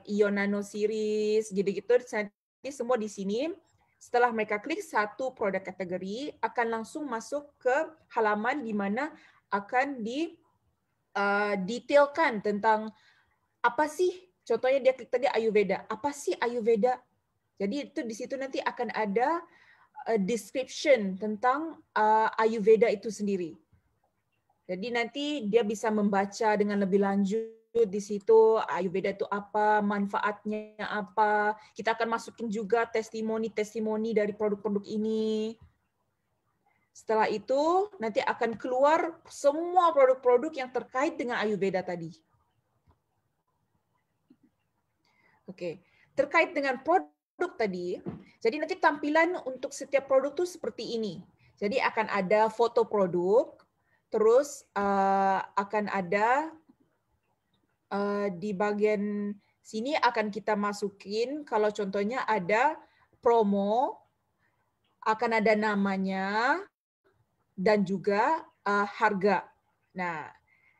Ionano series, gitu-gitu. Nanti semua di sini. Setelah mereka klik satu produk kategori, akan langsung masuk ke halaman di mana akan detailkan tentang apa sih, contohnya dia klik tadi Ayurveda, apa sih Ayurveda? Jadi itu di situ nanti akan ada description tentang Ayurveda itu sendiri. Jadi nanti dia bisa membaca dengan lebih lanjut di situ Ayurveda itu apa, manfaatnya apa. Kita akan masukin juga testimoni-testimoni dari produk-produk ini. Setelah itu nanti akan keluar semua produk-produk yang terkait dengan Ayurveda tadi. Oke, terkait dengan produk tadi, jadi nanti tampilan untuk setiap produk tuh seperti ini. Jadi akan ada foto produk, terus akan ada di bagian sini akan kita masukin, kalau contohnya ada promo, akan ada namanya, dan juga harga. Nah,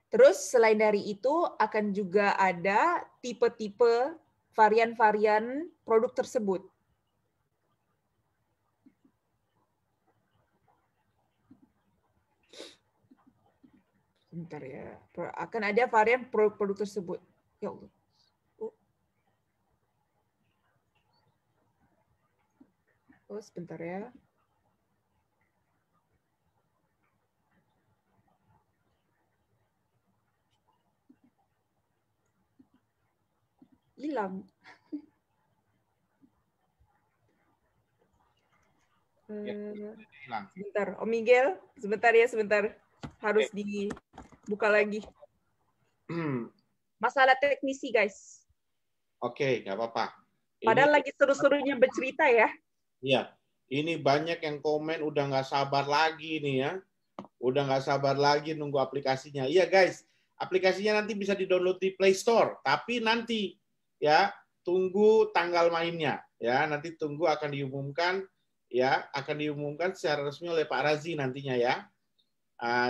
terus selain dari itu akan juga ada tipe-tipe varian-varian produk tersebut. Bentar ya. Akan ada varian produk tersebut. Ya Allah. Oh, sebentar ya. Hilang. Sebentar, Om Miguel. Sebentar ya, sebentar. Harus dibuka lagi. Masalah teknisi, guys. Oke, nggak apa-apa. Padahal lagi seru-serunya bercerita ya. Iya, ini banyak yang komen udah nggak sabar lagi nih ya. Udah nggak sabar lagi nunggu aplikasinya. Iya guys, aplikasinya nanti bisa di-download di Play Store. Tapi nanti ya tunggu tanggal mainnya. Ya, nanti tunggu akan diumumkan. Ya, akan diumumkan secara resmi oleh Pak Razi nantinya ya.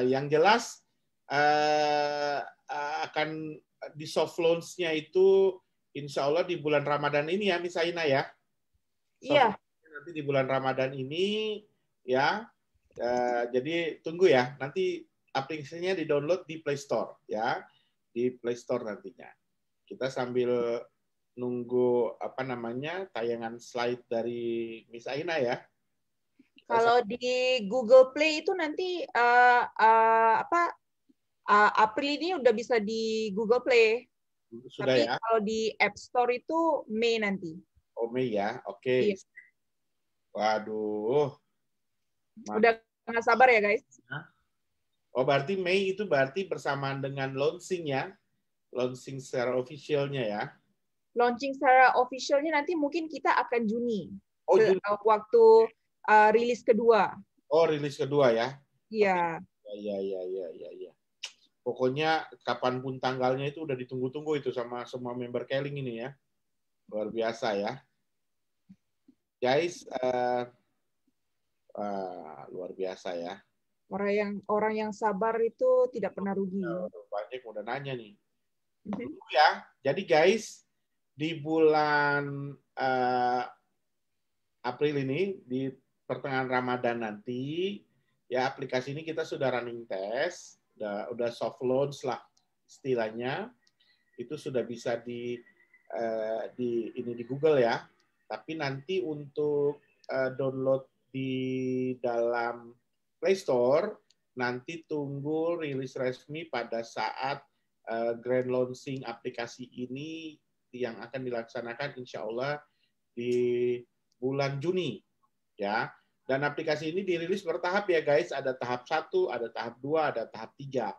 Yang jelas akan di soft launch-nya itu insya Allah di bulan Ramadan ini ya, Miss Aina ya. Iya. Nanti di bulan Ramadan ini ya. Jadi tunggu ya. Nanti aplikasinya di-download di Play Store ya. Di Play Store nantinya. Kita sambil nunggu tayangan slide dari Miss Aina ya. Kalau di Google Play itu nanti April ini udah bisa di Google Play. Sudah. Tapi ya? Kalau di App Store itu Mei nanti. Oh, Mei ya. Oke. Yes. Waduh. Udah nggak sabar ya guys. Oh, berarti Mei itu berarti bersamaan dengan launching ya? Launching secara officialnya ya? Launching secara officialnya nanti mungkin kita akan Juni. Oh, Juni. Waktu rilis kedua. Oh, rilis kedua ya? Iya. Iya. Pokoknya kapanpun tanggalnya itu udah ditunggu-tunggu itu sama semua member Keling ini ya. Luar biasa ya. Guys, luar biasa ya. Orang yang sabar itu tidak pernah rugi. Banyak udah nanya nih. Ya, jadi guys, di bulan April ini, di pertengahan Ramadan nanti, ya aplikasi ini kita sudah running test, udah soft launch lah istilahnya. Itu sudah bisa di Google ya. Tapi nanti untuk download di dalam Play Store, nanti tunggu rilis resmi pada saat grand launching aplikasi ini yang akan dilaksanakan insya Allah di bulan Juni. Ya. Dan aplikasi ini dirilis bertahap ya guys. Ada tahap 1, ada tahap 2, ada tahap 3.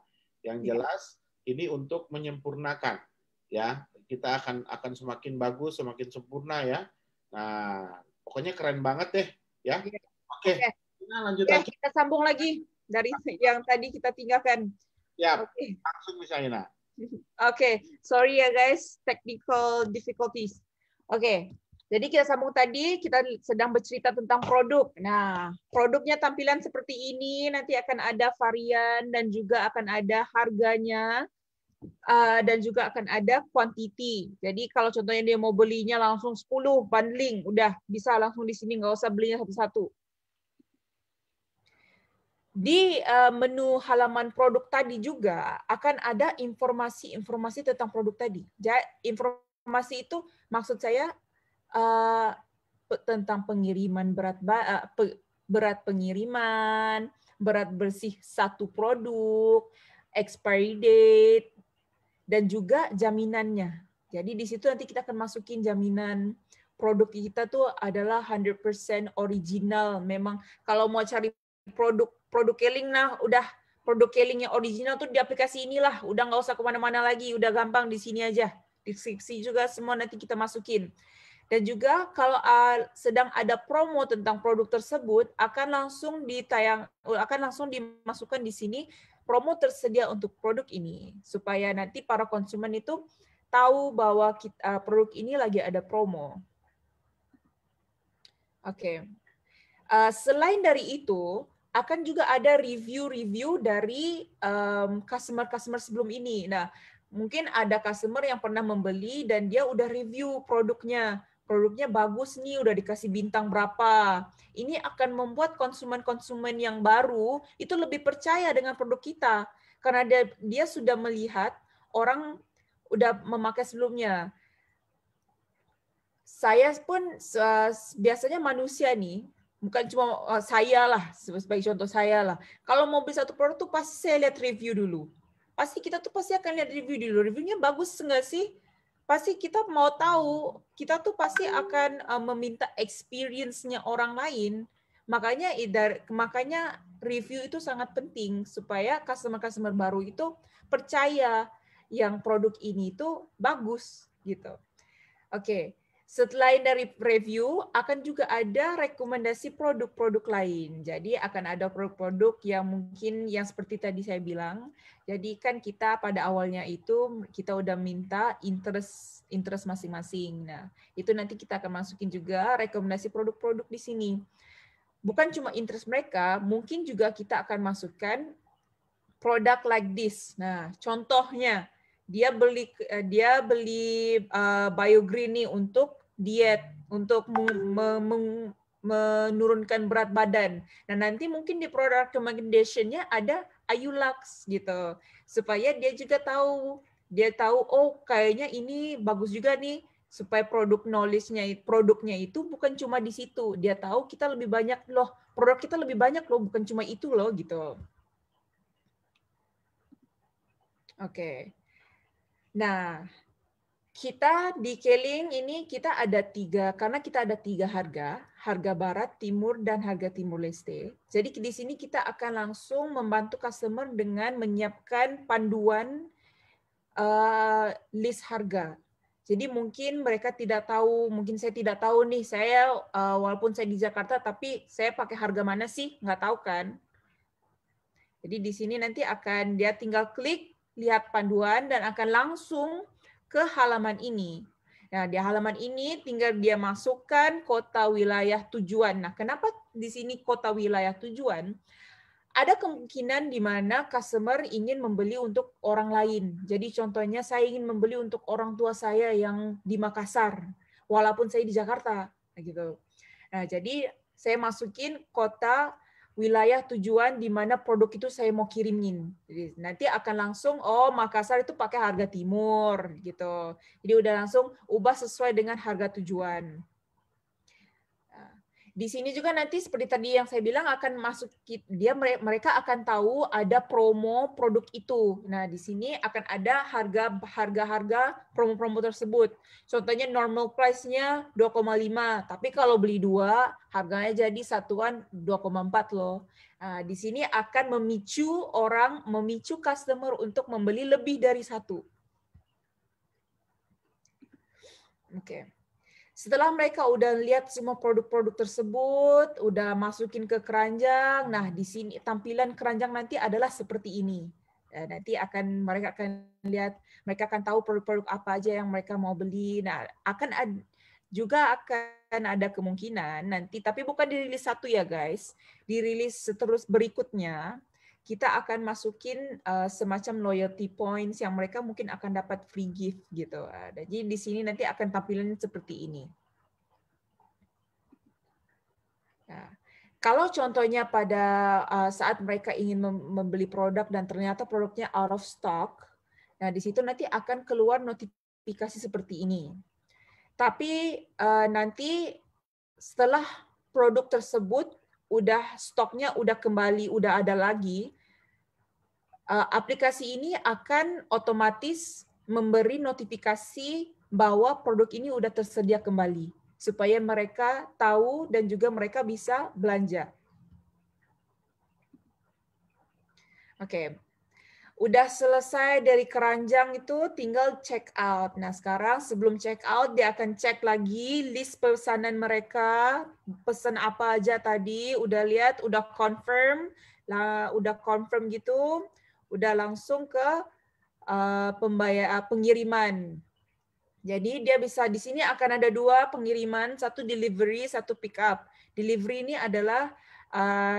Yang jelas ini untuk menyempurnakan. Ya, kita akan semakin bagus, semakin sempurna ya. Nah, pokoknya keren banget deh ya. Oke. Nah, lanjut lagi. Kita sambung lagi dari yang tadi kita tinggalkan. Ya, langsung misalnya. Oke, sorry ya guys, technical difficulties. Oke, jadi kita sambung tadi, kita sedang bercerita tentang produk. Nah, produknya tampilan seperti ini, nanti akan ada varian dan juga akan ada harganya. Dan juga akan ada quantity. Jadi kalau contohnya dia mau belinya langsung 10 bundling, udah bisa langsung di sini, nggak usah belinya satu-satu. Di menu halaman produk tadi juga akan ada informasi-informasi tentang produk tadi. Informasi itu maksud saya tentang pengiriman berat pengiriman, berat bersih satu produk, expiry date, dan juga jaminannya. Jadi di situ nanti kita akan masukin jaminan produk kita tuh adalah 100% original. Memang kalau mau cari produk Keling, nah udah produk Keling yang original tuh di aplikasi inilah. Udah nggak usah kemana-mana lagi, udah gampang di sini aja. Deskripsi juga semua nanti kita masukin. Dan juga kalau sedang ada promo tentang produk tersebut akan langsung dimasukkan di sini promo tersedia untuk produk ini supaya nanti para konsumen itu tahu bahwa produk ini lagi ada promo. Oke. Selain dari itu akan juga ada review-review dari customer sebelum ini. Nah, mungkin ada customer yang pernah membeli dan dia udah review produknya. Produknya bagus nih, udah dikasih bintang berapa. Ini akan membuat konsumen-konsumen yang baru itu lebih percaya dengan produk kita. Karena dia sudah melihat orang udah memakai sebelumnya. Saya pun biasanya manusia nih, bukan cuma saya lah, sebagai contoh saya lah. Kalau mau beli satu produk tuh pasti saya lihat review dulu. Pasti kita tuh pasti akan lihat review dulu. Reviewnya bagus nggak sih? Pasti kita mau tahu, kita tuh pasti akan meminta experience-nya orang lain. Makanya review itu sangat penting supaya customer baru itu percaya yang produk ini itu bagus gitu. Oke. Selain dari review, akan juga ada rekomendasi produk-produk lain. Jadi akan ada produk-produk yang mungkin yang seperti tadi saya bilang. Jadi kan kita pada awalnya itu kita udah minta interest masing-masing. Nah, itu nanti kita akan masukin juga rekomendasi produk-produk di sini. Bukan cuma interest mereka, mungkin juga kita akan masukkan produk like this. Nah, contohnya dia beli BioGreen nih untuk diet, untuk menurunkan berat badan. Nah, nanti mungkin di product recommendation-nya ada Ayulux gitu. Supaya dia juga tahu, oh kayaknya ini bagus juga nih, supaya produknya itu bukan cuma di situ. Dia tahu kita lebih banyak loh, produk kita lebih banyak loh, bukan cuma itu loh gitu. Oke. Nah, Kita di Keling ini kita ada 3, karena kita ada 3 harga barat, timur, dan harga timur leste. Jadi di sini kita akan langsung membantu customer dengan menyiapkan panduan list harga. Jadi mungkin mereka tidak tahu, mungkin saya tidak tahu nih, saya walaupun saya di Jakarta, tapi saya pakai harga mana sih? Nggak tahu kan? Jadi di sini nanti akan dia tinggal klik, lihat panduan, dan akan langsung ke halaman ini. Nah, di halaman ini tinggal dia masukkan kota wilayah tujuan. Nah, kenapa di sini kota wilayah tujuan? Ada kemungkinan di mana customer ingin membeli untuk orang lain. Jadi contohnya saya ingin membeli untuk orang tua saya yang di Makassar, walaupun saya di Jakarta, gitu. Nah, jadi saya masukin kota wilayah tujuan di mana produk itu saya mau kirimin. Jadi nanti akan langsung, oh Makassar itu pakai harga timur, gitu. Jadi udah langsung ubah sesuai dengan harga tujuan. Di sini juga nanti seperti tadi yang saya bilang akan masuk mereka akan tahu ada promo produk itu. Nah, di sini akan ada harga promo-promo tersebut. Contohnya normal price-nya 2,5, tapi kalau beli 2 harganya jadi satuan 2,4 loh. Nah, di sini akan memicu customer untuk membeli lebih dari 1. Oke. Setelah mereka udah lihat semua produk-produk tersebut, udah masukin ke keranjang, nah di sini tampilan keranjang nanti adalah seperti ini. Nanti mereka akan lihat, mereka akan tahu produk-produk apa aja yang mereka mau beli. Nah, juga akan ada kemungkinan nanti, tapi bukan dirilis 1 ya guys, dirilis terus berikutnya, kita akan masukin semacam loyalty points yang mereka mungkin akan dapat free gift gitu. Jadi di sini nanti akan tampilannya seperti ini. Nah, kalau contohnya pada saat mereka ingin membeli produk dan ternyata produknya out of stock, nah di situ nanti akan keluar notifikasi seperti ini. Tapi nanti setelah produk tersebut stoknya udah kembali, udah ada lagi, aplikasi ini akan otomatis memberi notifikasi bahwa produk ini udah tersedia kembali, supaya mereka tahu dan juga mereka bisa belanja. Oke. Udah selesai dari keranjang itu tinggal check out. Nah, sekarang sebelum check out dia akan cek lagi list pesanan mereka, pesan apa aja tadi, udah lihat, udah confirm gitu, udah langsung ke pengiriman. Jadi dia bisa di sini akan ada 2 pengiriman, 1 delivery, 1 pick up. Delivery ini adalah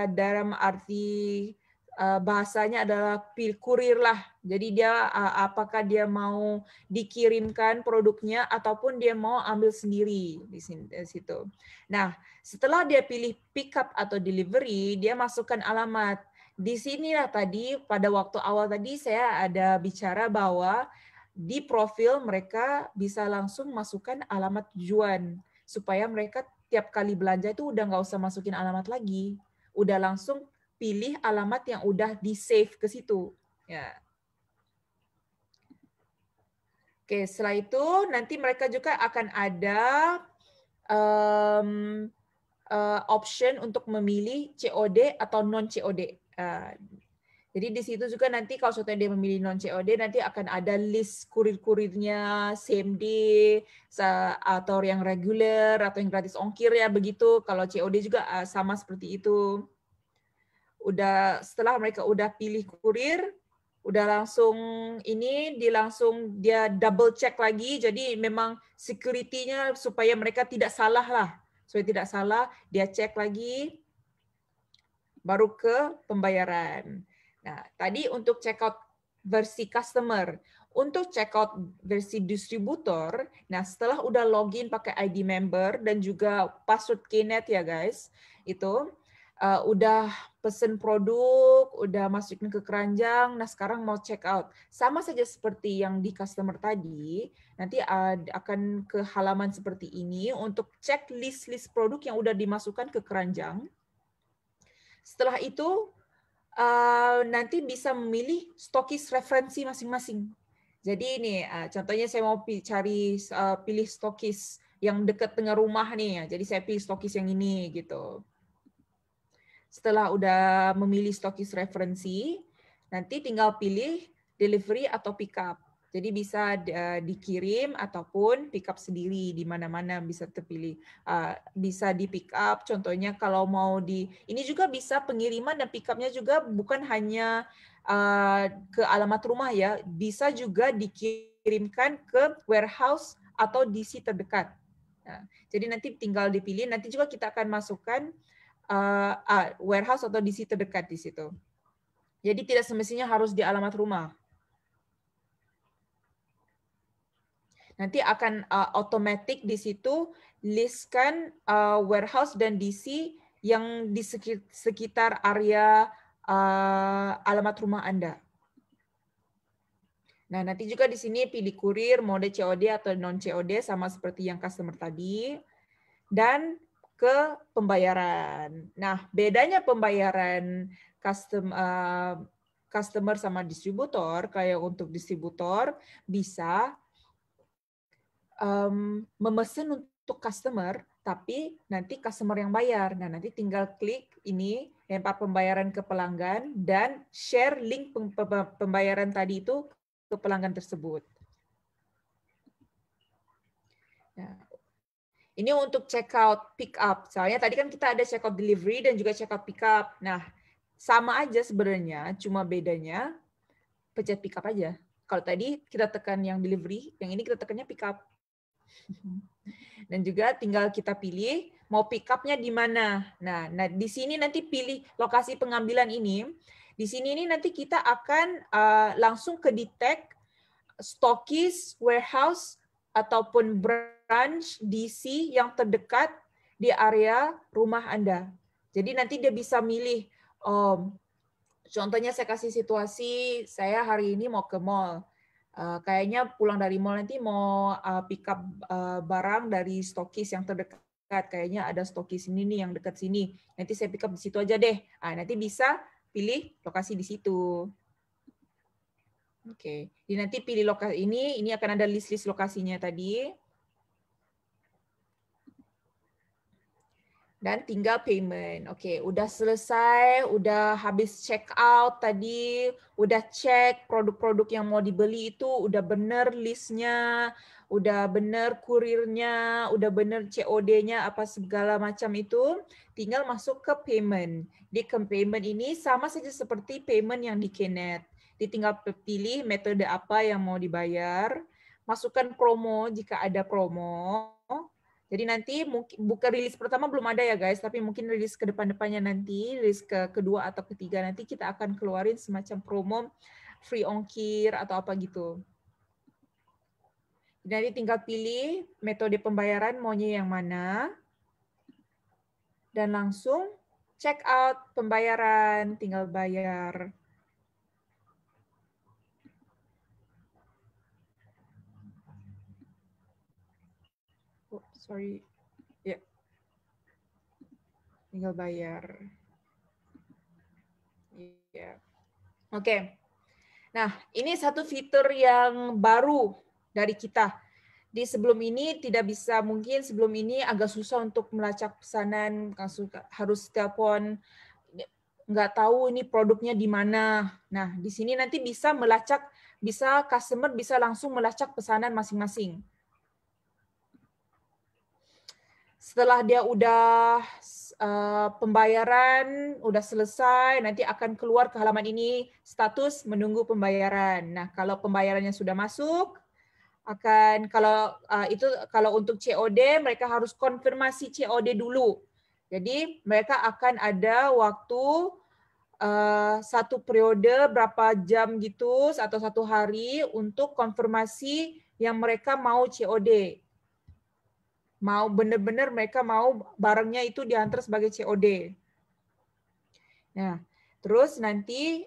dalam arti bahasanya adalah kurir lah. Jadi dia apakah dia mau dikirimkan produknya ataupun dia mau ambil sendiri di situ. Nah, setelah dia pilih pick up atau delivery, dia masukkan alamat. Di sinilah tadi pada waktu awal tadi saya ada bicara bahwa di profil mereka bisa langsung masukkan alamat tujuan supaya mereka tiap kali belanja itu udah nggak usah masukin alamat lagi, udah langsung pilih alamat yang udah di save ke situ. Ya. Oke, setelah itu nanti mereka juga akan ada option untuk memilih COD atau non COD. Jadi di situ juga nanti kalau sudah dia memilih non COD nanti akan ada list kurir-kurirnya same day atau yang reguler atau yang gratis ongkir ya begitu. Kalau COD juga sama seperti itu. Setelah mereka udah pilih kurir, udah langsung dia double check lagi. Jadi memang security-nya supaya mereka tidak salah lah. Supaya tidak salah, dia cek lagi baru ke pembayaran. Nah, tadi untuk checkout versi customer. Untuk checkout versi distributor, nah setelah udah login pakai ID member dan juga password Knet ya guys, itu udah pesen produk, udah masukin ke keranjang, nah sekarang mau check out. Sama saja seperti yang di customer tadi, nanti akan ke halaman seperti ini untuk cek list-list produk yang udah dimasukkan ke keranjang. Setelah itu, nanti bisa memilih stokis referensi masing-masing. Jadi ini contohnya saya mau pilih stokis yang dekat dengan rumah nih. Jadi saya pilih stokis yang ini gitu. Setelah udah memilih stokis referensi, nanti tinggal pilih delivery atau pick up. Jadi bisa dikirim ataupun pick up sendiri di mana-mana bisa terpilih. Bisa di pick up, contohnya kalau mau ini juga bisa pengiriman dan pick up-nya juga bukan hanya ke alamat rumah ya, bisa juga dikirimkan ke warehouse atau DC terdekat. Nah, jadi nanti tinggal dipilih, nanti juga kita akan masukkan warehouse atau DC terdekat di situ. Jadi tidak semestinya harus di alamat rumah. Nanti akan otomatis di situ listkan warehouse dan DC yang di sekitar area alamat rumah Anda. Nah, nanti juga di sini pilih kurir, mode COD atau non-COD, sama seperti yang customer tadi. Dan ke pembayaran. Nah, bedanya pembayaran customer sama distributor, kayak untuk distributor bisa memesan untuk customer, tapi nanti customer yang bayar. Nah, nanti tinggal klik ini, lempar pembayaran ke pelanggan, dan share link pembayaran tadi itu ke pelanggan tersebut. Nah, ini untuk checkout pick up. Soalnya tadi kan kita ada checkout delivery dan juga checkout pick up. Nah, sama aja sebenarnya, cuma bedanya pencet pick up aja. Kalau tadi kita tekan yang delivery, yang ini kita tekannya pick up. Dan juga tinggal kita pilih mau pick up-nya di mana. Nah, di sini nanti pilih lokasi pengambilan ini. Di sini ini nanti kita akan langsung ke detect stokis, warehouse, ataupun branch DC yang terdekat di area rumah Anda. Jadi nanti dia bisa milih, contohnya saya kasih situasi, saya hari ini mau ke mall. Kayaknya pulang dari mall nanti mau pick up barang dari stokis yang terdekat. Kayaknya ada stokis ini nih yang dekat sini. Nanti saya pick up di situ aja deh. Nanti bisa pilih lokasi di situ. Oke, jadi nanti pilih lokasi ini akan ada list-list lokasinya tadi. Dan tinggal payment. Oke, udah selesai, udah habis check out tadi, udah cek produk-produk yang mau dibeli itu udah bener listnya, udah bener kurirnya, udah bener COD-nya, apa segala macam itu, tinggal masuk ke payment. Di ke payment ini sama saja seperti payment yang di Knet. Tinggal pilih metode apa yang mau dibayar, masukkan promo jika ada promo. Jadi nanti mungkin bukan rilis pertama belum ada ya guys, tapi mungkin rilis ke depan-depannya nanti, rilis kedua atau ketiga nanti kita akan keluarin semacam promo free ongkir atau apa gitu. Jadi tinggal pilih metode pembayaran maunya yang mana. Dan langsung check out pembayaran, tinggal bayar. Oh, sorry. Ya. Tinggal bayar. Ya. Oke. Nah, ini satu fitur yang baru dari kita. Di sebelum ini tidak bisa, mungkin sebelum ini agak susah untuk melacak pesanan, harus telepon, nggak tahu ini produknya di mana. Nah, di sini nanti bisa melacak, customer bisa langsung melacak pesanan masing-masing. Setelah dia udah pembayaran udah selesai, nanti akan keluar ke halaman ini status menunggu pembayaran. Nah, kalau pembayarannya sudah masuk, kalau untuk COD mereka harus konfirmasi COD dulu. Jadi mereka akan ada waktu satu periode berapa jam gitu atau satu hari untuk konfirmasi yang mereka mau COD. Mau benar-benar mereka mau barangnya itu diantar sebagai COD. Nah, terus nanti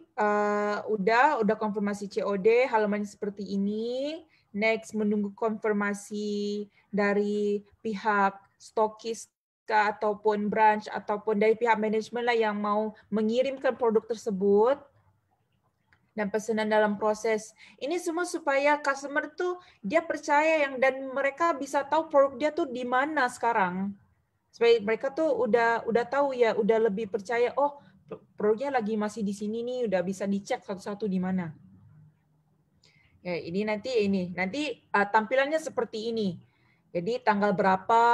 udah konfirmasi COD, halaman seperti ini. Next, menunggu konfirmasi dari pihak stokis ataupun branch ataupun dari pihak manajemen lah yang mau mengirimkan produk tersebut. dan pesanan dalam proses. Ini semua supaya customer tuh dia percaya dan mereka bisa tahu produk dia tuh di mana sekarang. Supaya mereka tuh udah tahu ya, udah lebih percaya, oh produknya lagi masih di sini nih, udah bisa dicek satu-satu di mana. Ya, ini nanti tampilannya seperti ini. Jadi tanggal berapa,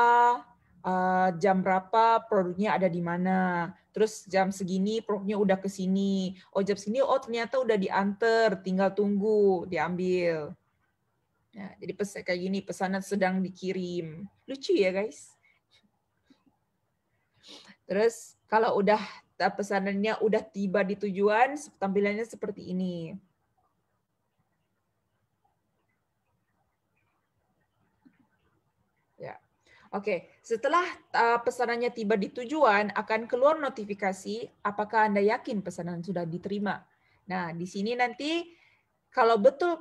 jam berapa produknya ada di mana. Terus jam segini produknya udah ke sini. Oh jam segini, oh ternyata udah diantar, tinggal tunggu diambil. Nah, jadi kayak gini, pesanan sedang dikirim. Lucu ya guys. Terus kalau udah pesanannya udah tiba di tujuan, tampilannya seperti ini. Ya. Oke, setelah pesanannya tiba di tujuan, akan keluar notifikasi apakah Anda yakin pesanan sudah diterima. Nah, di sini nanti kalau betul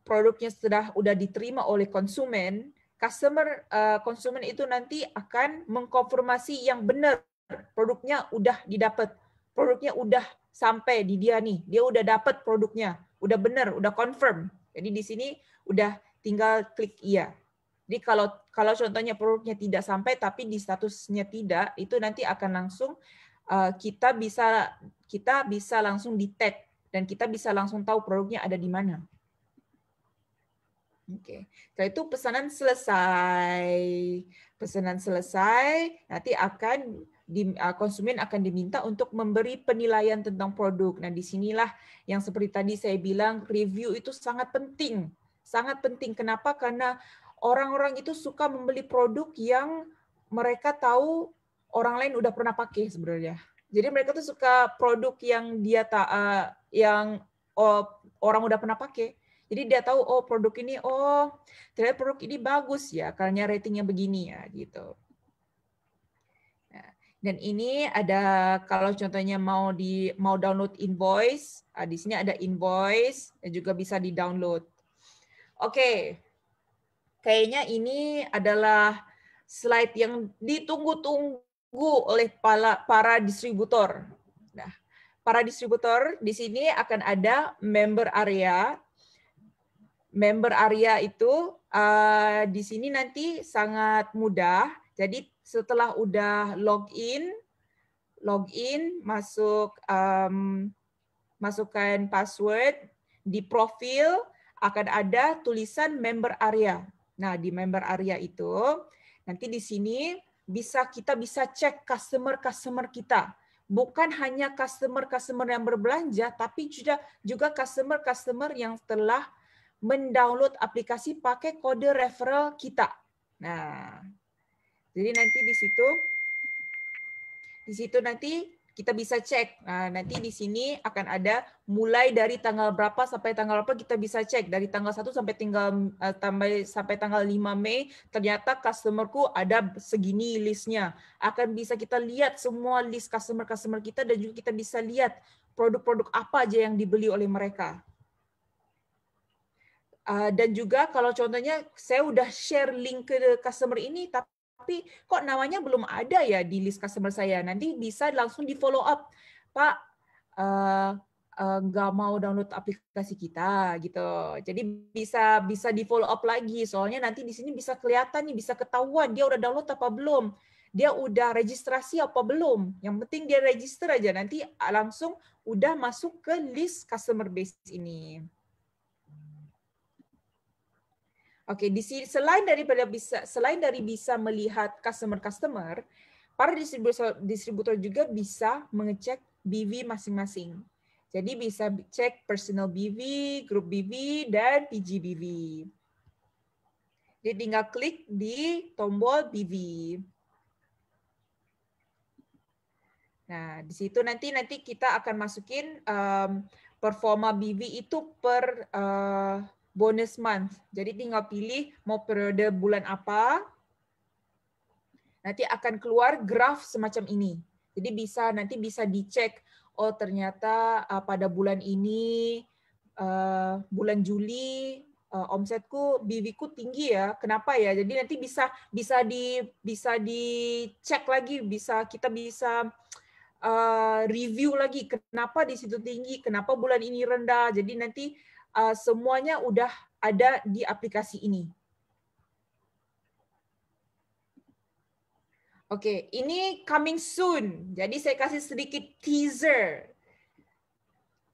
produknya udah diterima oleh konsumen, konsumen itu nanti akan mengkonfirmasi yang benar produknya udah didapat, produknya udah sampai di dia nih, dia udah dapat produknya, udah benar, udah confirm. Jadi di sini udah tinggal klik iya. Jadi kalau contohnya produknya tidak sampai tapi di statusnya tidak, itu nanti akan langsung kita bisa langsung di tag dan kita bisa langsung tahu produknya ada di mana. Oke, setelah itu pesanan selesai. Pesanan selesai, nanti konsumen akan diminta untuk memberi penilaian tentang produk. Nah, disinilah yang seperti tadi saya bilang, review itu sangat penting. Sangat penting. Kenapa? Karena orang-orang itu suka membeli produk yang mereka tahu orang lain udah pernah pakai sebenarnya. Jadi mereka tuh suka produk yang orang udah pernah pakai. Jadi dia tahu, oh produk ini, oh ternyata produk ini bagus ya, karena ratingnya begini ya, gitu. Nah, dan ini ada kalau contohnya mau download invoice, di sini ada invoice dan juga bisa di download. Oke, kayaknya ini adalah slide yang ditunggu-tunggu oleh para distributor. Nah, para distributor di sini akan ada member area. Member area itu di sini nanti sangat mudah. Jadi setelah udah login, masukkan password, di profil akan ada tulisan member area. Nah, di member area itu nanti di sini kita bisa cek customer kita. Bukan hanya customer yang berbelanja, tapi juga customer yang telah mendownload aplikasi pakai kode referral kita. Nah, jadi nanti di situ nanti kita bisa cek. Nah, nanti di sini akan ada mulai dari tanggal berapa sampai tanggal berapa kita bisa cek. Dari tanggal 1 sampai tanggal 5 Mei, ternyata customerku ada segini listnya. Akan bisa kita lihat semua list customer kita dan juga kita bisa lihat produk-produk apa aja yang dibeli oleh mereka. Dan juga kalau contohnya saya udah share link ke customer ini, tapi kok namanya belum ada ya di list customer saya. Nanti bisa langsung di follow up, Pak, nggak mau download aplikasi kita gitu. Jadi bisa di follow up lagi. Soalnya nanti di sini bisa kelihatan nih, bisa ketahuan dia udah download apa belum, dia udah registrasi apa belum. Yang penting dia register aja, nanti langsung udah masuk ke list customer base ini. Oke, selain dari bisa melihat customer, para distributor juga bisa mengecek BV masing-masing. Jadi bisa cek personal BV, group BV, dan PGBV. Jadi tinggal klik di tombol BV. Nah, di situ nanti kita akan masukin performa BV itu per bonus month. Jadi tinggal pilih mau periode bulan apa. Nanti akan keluar graf semacam ini. Jadi nanti bisa dicek, oh ternyata pada bulan ini, bulan Juli, omsetku, BV-ku tinggi ya. Kenapa ya? Jadi nanti bisa dicek lagi, kita bisa review lagi kenapa di situ tinggi, kenapa bulan ini rendah. Jadi nanti semuanya udah ada di aplikasi ini. Oke, ini coming soon. Jadi saya kasih sedikit teaser.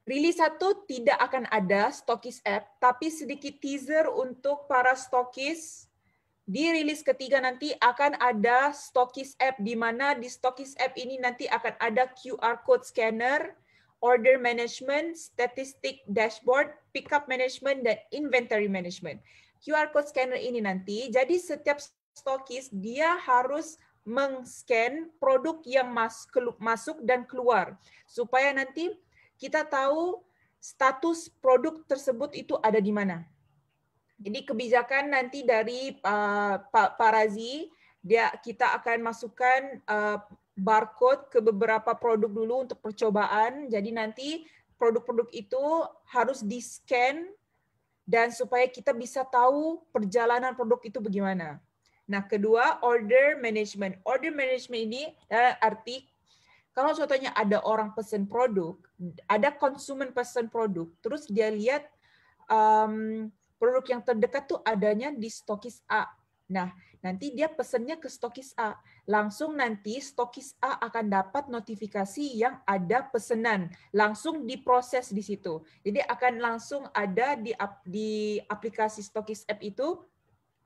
Rilis 1 tidak akan ada Stokis app, tapi sedikit teaser untuk para stokis. Di rilis ketiga nanti akan ada Stokis app, di mana di Stokis app ini nanti akan ada QR code scanner, order management, statistik dashboard, pickup management, dan inventory management. QR code scanner ini nanti, jadi setiap stokis dia harus meng-scan produk yang masuk dan keluar, supaya nanti kita tahu status produk tersebut itu ada di mana. Jadi kebijakan nanti dari Pak Razi, kita akan masukkan barcode ke beberapa produk dulu untuk percobaan. Jadi nanti produk-produk itu harus di-scan dan supaya kita bisa tahu perjalanan produk itu bagaimana. Nah, kedua, order management. Order management ini arti kalau contohnya ada orang pesen produk, ada konsumen pesen produk, terus dia lihat produk yang terdekat tuh adanya di stokis A. Nah, nanti dia pesennya ke stokis A. Langsung nanti stokis A akan dapat notifikasi yang ada pesanan. Langsung diproses di situ. Jadi akan langsung ada di aplikasi stokis app itu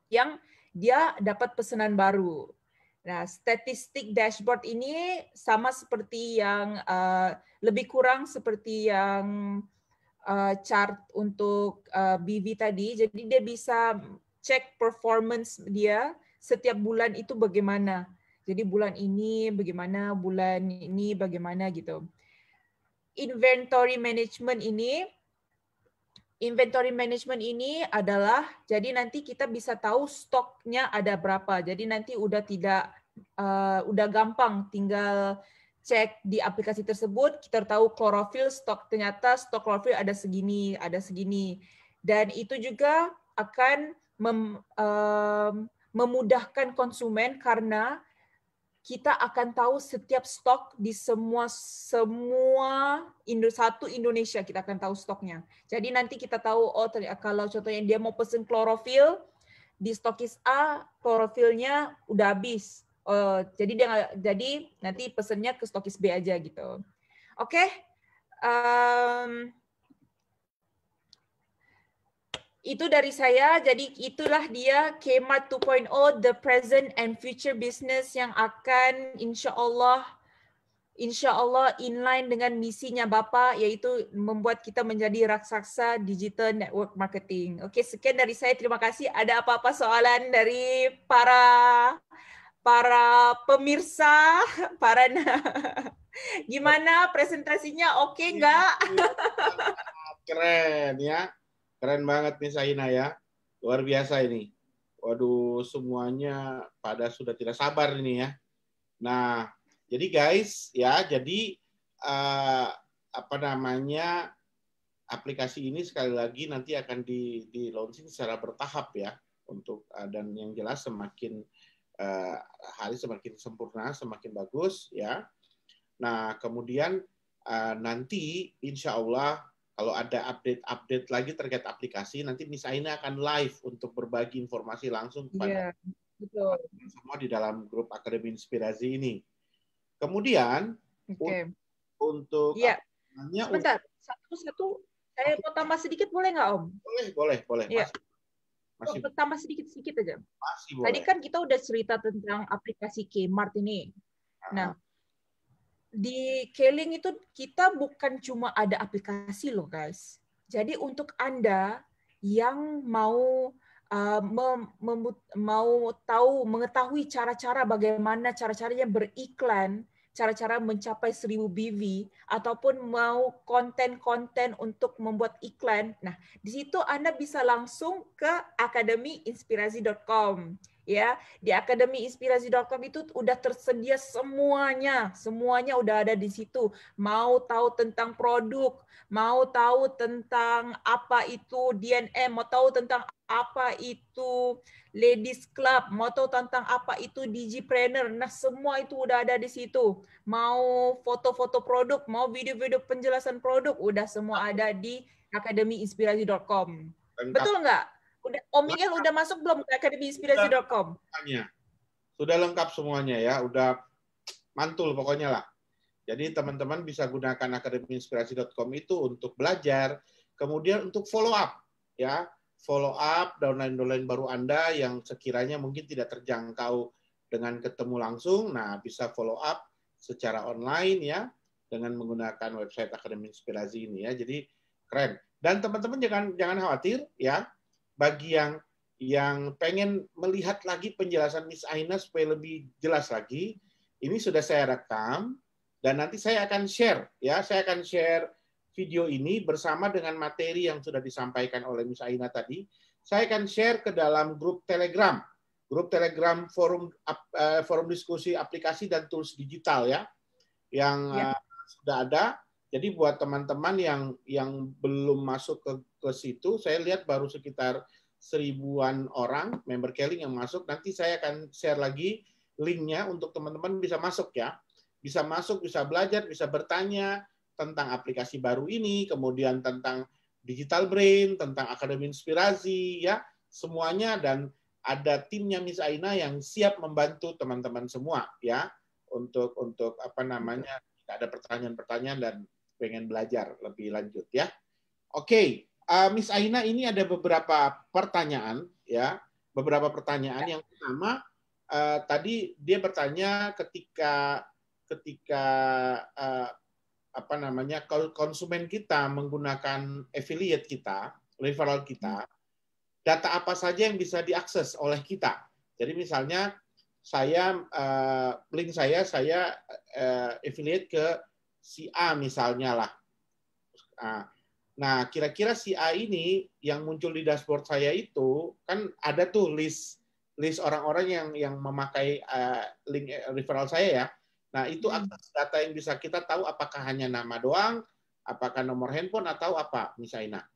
yang dia dapat pesanan baru. Nah, statistik dashboard ini sama seperti yang lebih kurang seperti yang chart untuk BV tadi. Jadi dia bisa cek performance dia setiap bulan itu bagaimana. Jadi bulan ini bagaimana, bulan ini bagaimana gitu. Inventory management ini adalah jadi nanti kita bisa tahu stoknya ada berapa. Jadi nanti udah tidak udah gampang tinggal cek di aplikasi tersebut, kita tahu klorofil stok, ternyata stok klorofil ada segini. Dan itu juga akan memudahkan konsumen karena kita akan tahu setiap stok di semua satu Indonesia, kita akan tahu stoknya. Jadi nanti kita tahu, oh kalau contohnya dia mau pesen klorofil, di stokis A klorofilnya udah habis. Jadi nanti pesennya ke stokis B aja gitu. Oke. Itu dari saya. Jadi itulah dia Kmart 2.0, the present and future business yang akan insya Allah inline dengan misinya Bapak, yaitu membuat kita menjadi raksasa digital network marketing. Oke, sekian dari saya. Terima kasih. Ada apa-apa soalan dari para pemirsa, gimana presentasinya? Oke nggak? Keren ya. Keren banget nih Sahina ya. Luar biasa ini. Waduh, semuanya pada sudah tidak sabar ini ya. Nah, jadi guys ya, jadi aplikasi ini sekali lagi nanti akan di launching secara bertahap ya, untuk dan yang jelas semakin hari semakin sempurna, semakin bagus ya. Nah, kemudian nanti insya Allah kalau ada update lagi terkait aplikasi, nanti Miss Aina akan live untuk berbagi informasi langsung kepada semua di dalam grup Akademi Inspirasi ini. Kemudian untuk sebentar, satu saya mau tambah sedikit boleh nggak Om? Boleh. Ya. Masih tambah sedikit aja. Masih boleh. Tadi kan kita udah cerita tentang aplikasi Kmart ini. Nah, di Keling itu kita bukan cuma ada aplikasi loh guys. Jadi untuk Anda yang mau mengetahui cara-cara bagaimana cara-caranya beriklan, cara-cara mencapai 1000 BV, ataupun mau konten-konten untuk membuat iklan. Nah, di situ Anda bisa langsung ke akademiinspirasi.com. ya. Di akademiinspirasi.com itu udah tersedia semuanya udah ada di situ. Mau tahu tentang produk, mau tahu tentang apa itu DNM, mau tahu tentang apa itu Ladies Club, mau tahu tentang apa itu Digipreneur. Nah, semua itu udah ada di situ. Mau foto-foto produk, mau video-video penjelasan produk, udah semua ada di akademiinspirasi.com. Lengkap. Betul nggak? Om Miguel udah masuk belum ke akademiinspirasi.com? Sudah lengkap semuanya ya, udah mantul pokoknya lah. Jadi teman-teman bisa gunakan akademiinspirasi.com itu untuk belajar, kemudian untuk follow up ya, follow up downline-downline baru Anda yang sekiranya mungkin tidak terjangkau dengan ketemu langsung, nah bisa follow up secara online ya dengan menggunakan website Akademi Inspirasi ini ya. Jadi keren. Dan teman-teman jangan khawatir ya, bagi yang pengen melihat lagi penjelasan Miss Aina supaya lebih jelas lagi, ini sudah saya rekam dan nanti saya akan share ya, saya akan share video ini bersama dengan materi yang sudah disampaikan oleh Miss Aina tadi. Saya akan share ke dalam grup Telegram forum diskusi aplikasi dan tools digital ya, yang sudah ada. Jadi buat teman-teman yang belum masuk ke situ, saya lihat baru sekitar 1000-an orang member Kelly yang masuk. Nanti saya akan share lagi linknya untuk teman-teman bisa masuk ya. Bisa masuk, bisa belajar, bisa bertanya tentang aplikasi baru ini, kemudian tentang Digital Brain, tentang Akademi Inspirasi, ya semuanya, dan ada timnya Miss Aina yang siap membantu teman-teman semua ya untuk apa namanya, ada pertanyaan-pertanyaan dan pengen belajar lebih lanjut ya. Oke, Miss Aina, ini ada beberapa pertanyaan ya, beberapa pertanyaan. Yang pertama tadi dia bertanya ketika apa namanya, konsumen kita menggunakan affiliate kita, referral kita, data apa saja yang bisa diakses oleh kita. Jadi misalnya saya link saya affiliate ke si A misalnya lah. Nah, kira-kira si A ini yang muncul di dashboard saya itu kan ada tuh list orang-orang yang memakai link referral saya ya. Nah, itu akses data yang bisa kita tahu apakah hanya nama doang, apakah nomor handphone atau apa, misalnya.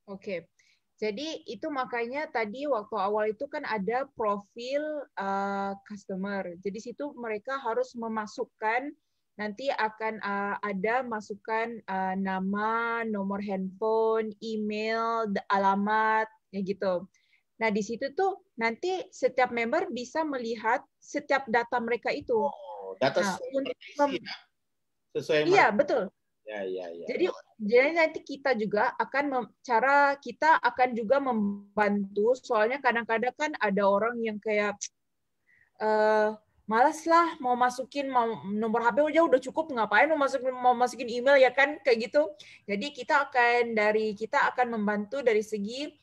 Oke. Jadi itu makanya tadi waktu awal itu kan ada profil customer. Jadi situ mereka harus memasukkan, nanti akan ada masukan nama, nomor handphone, email, alamat, ya gitu. Nah, di situ tuh nanti setiap member bisa melihat setiap data mereka itu. Data sesuai iya, betul. Ya. Jadi nanti kita juga akan kita akan juga membantu, soalnya kadang-kadang kan ada orang yang kayak malas lah mau masukin nomor HP aja udah cukup, ngapain mau masukin email ya kan, kayak gitu. Jadi kita akan membantu dari segi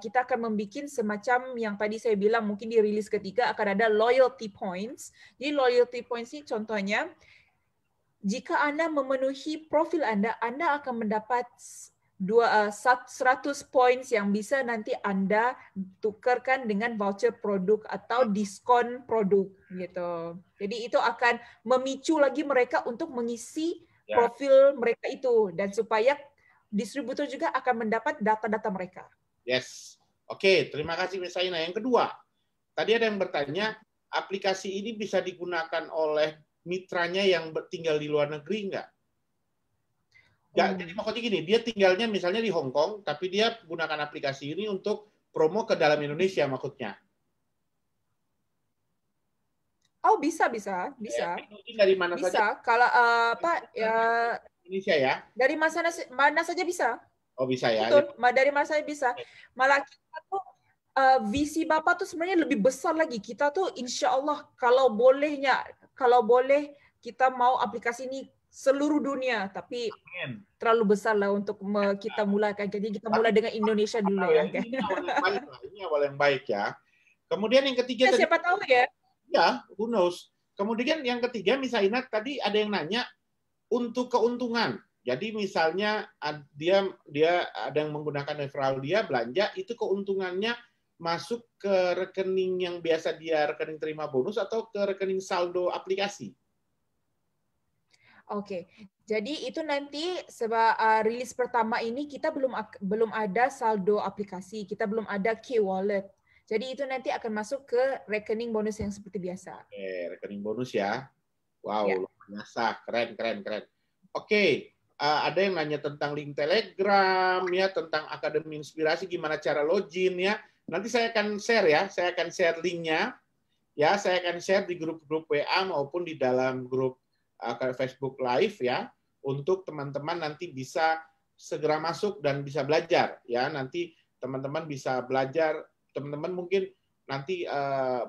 kita akan membuat semacam yang tadi saya bilang, mungkin di rilis ketiga akan ada loyalty points. Jadi loyalty points ini contohnya, jika Anda memenuhi profil Anda akan mendapat 100 points yang bisa nanti Anda tukarkan dengan voucher produk atau diskon produk gitu. Jadi itu akan memicu lagi mereka untuk mengisi profil mereka itu, dan supaya distributor juga akan mendapat data-data mereka. Yes. Oke, terima kasih Miss Aina. Yang kedua, tadi ada yang bertanya, aplikasi ini bisa digunakan oleh mitranya yang tinggal di luar negeri nggak? Jadi maksudnya gini, dia tinggalnya misalnya di Hong Kong, tapi dia gunakan aplikasi ini untuk promo ke dalam Indonesia maksudnya. Oh, bisa. Dari mana bisa. saja? Kalau apa ya? Indonesia ya? Dari mana saja bisa. Oh, bisa ya. Betul, dari mana saja bisa. Malah kita tuh visi Bapak tuh sebenarnya lebih besar lagi. Kita tuh insya Allah kalau boleh kita mau aplikasi ini seluruh dunia, tapi terlalu besar lah untuk kita mulai. Jadi kita mulai dengan Indonesia dulu ya. Ini awal yang baik ya. Kemudian yang ketiga ya, siapa tahu ya. Ya, who knows. Kemudian yang ketiga misalnya tadi ada yang nanya untuk keuntungan. Jadi misalnya dia ada yang menggunakan referral dia belanja, itu keuntungannya masuk ke rekening yang biasa dia rekening terima bonus atau ke rekening saldo aplikasi? Oke, jadi itu nanti sebab rilis pertama ini kita belum ada saldo aplikasi, kita belum ada K-Wallet. Jadi itu nanti akan masuk ke rekening bonus yang seperti biasa. Oke, rekening bonus ya. Ya. Wow, luar biasa, keren, keren, keren. Oke, ada yang nanya tentang link Telegram ya, tentang Akademi Inspirasi, gimana cara login ya. Nanti saya akan share ya, saya akan share linknya. Ya, saya akan share di grup-grup WA maupun di dalam grup Facebook Live ya, untuk teman-teman nanti bisa segera masuk dan bisa belajar ya. Nanti teman-teman bisa belajar, teman-teman mungkin nanti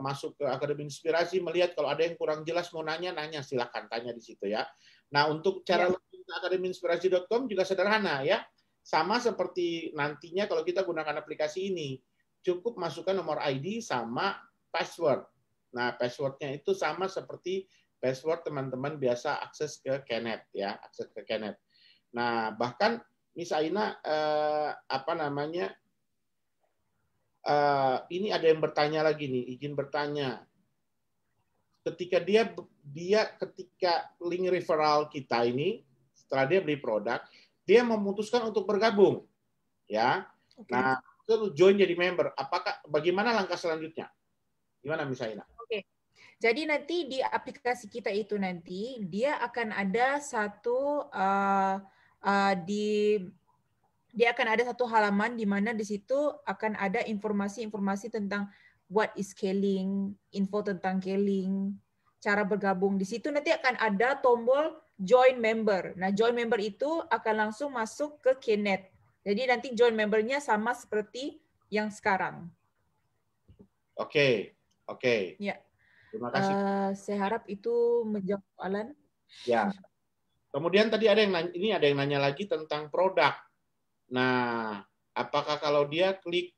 masuk ke Akademi Inspirasi, melihat kalau ada yang kurang jelas mau nanya silakan tanya di situ ya. Nah, untuk cara login ke akademiinspirasi.com juga sederhana ya. Sama seperti nantinya kalau kita gunakan aplikasi ini, cukup masukkan nomor ID sama password. Nah, passwordnya itu sama seperti password teman-teman biasa akses ke Kenet ya, akses ke Kenet. Nah, bahkan Miss Aina ini ada yang bertanya lagi nih, izin bertanya. Ketika ketika link referral kita ini setelah dia beli produk, dia memutuskan untuk bergabung ya. Okay. Nah, itu join jadi member. Bagaimana langkah selanjutnya? Gimana Miss Aina? Oke. Jadi nanti di aplikasi kita itu nanti dia akan ada dia akan ada satu halaman di mana di situ akan ada informasi-informasi tentang what is K-Link, info tentang K-Link, cara bergabung. Di situ nanti akan ada tombol join member. Nah, join member itu akan langsung masuk ke Knet. Jadi nanti join membernya sama seperti yang sekarang. Oke. Ya. Terima kasih. Saya harap itu menjawab soalan. Ya. Kemudian tadi ada yang nanya lagi tentang produk. Nah, apakah kalau dia klik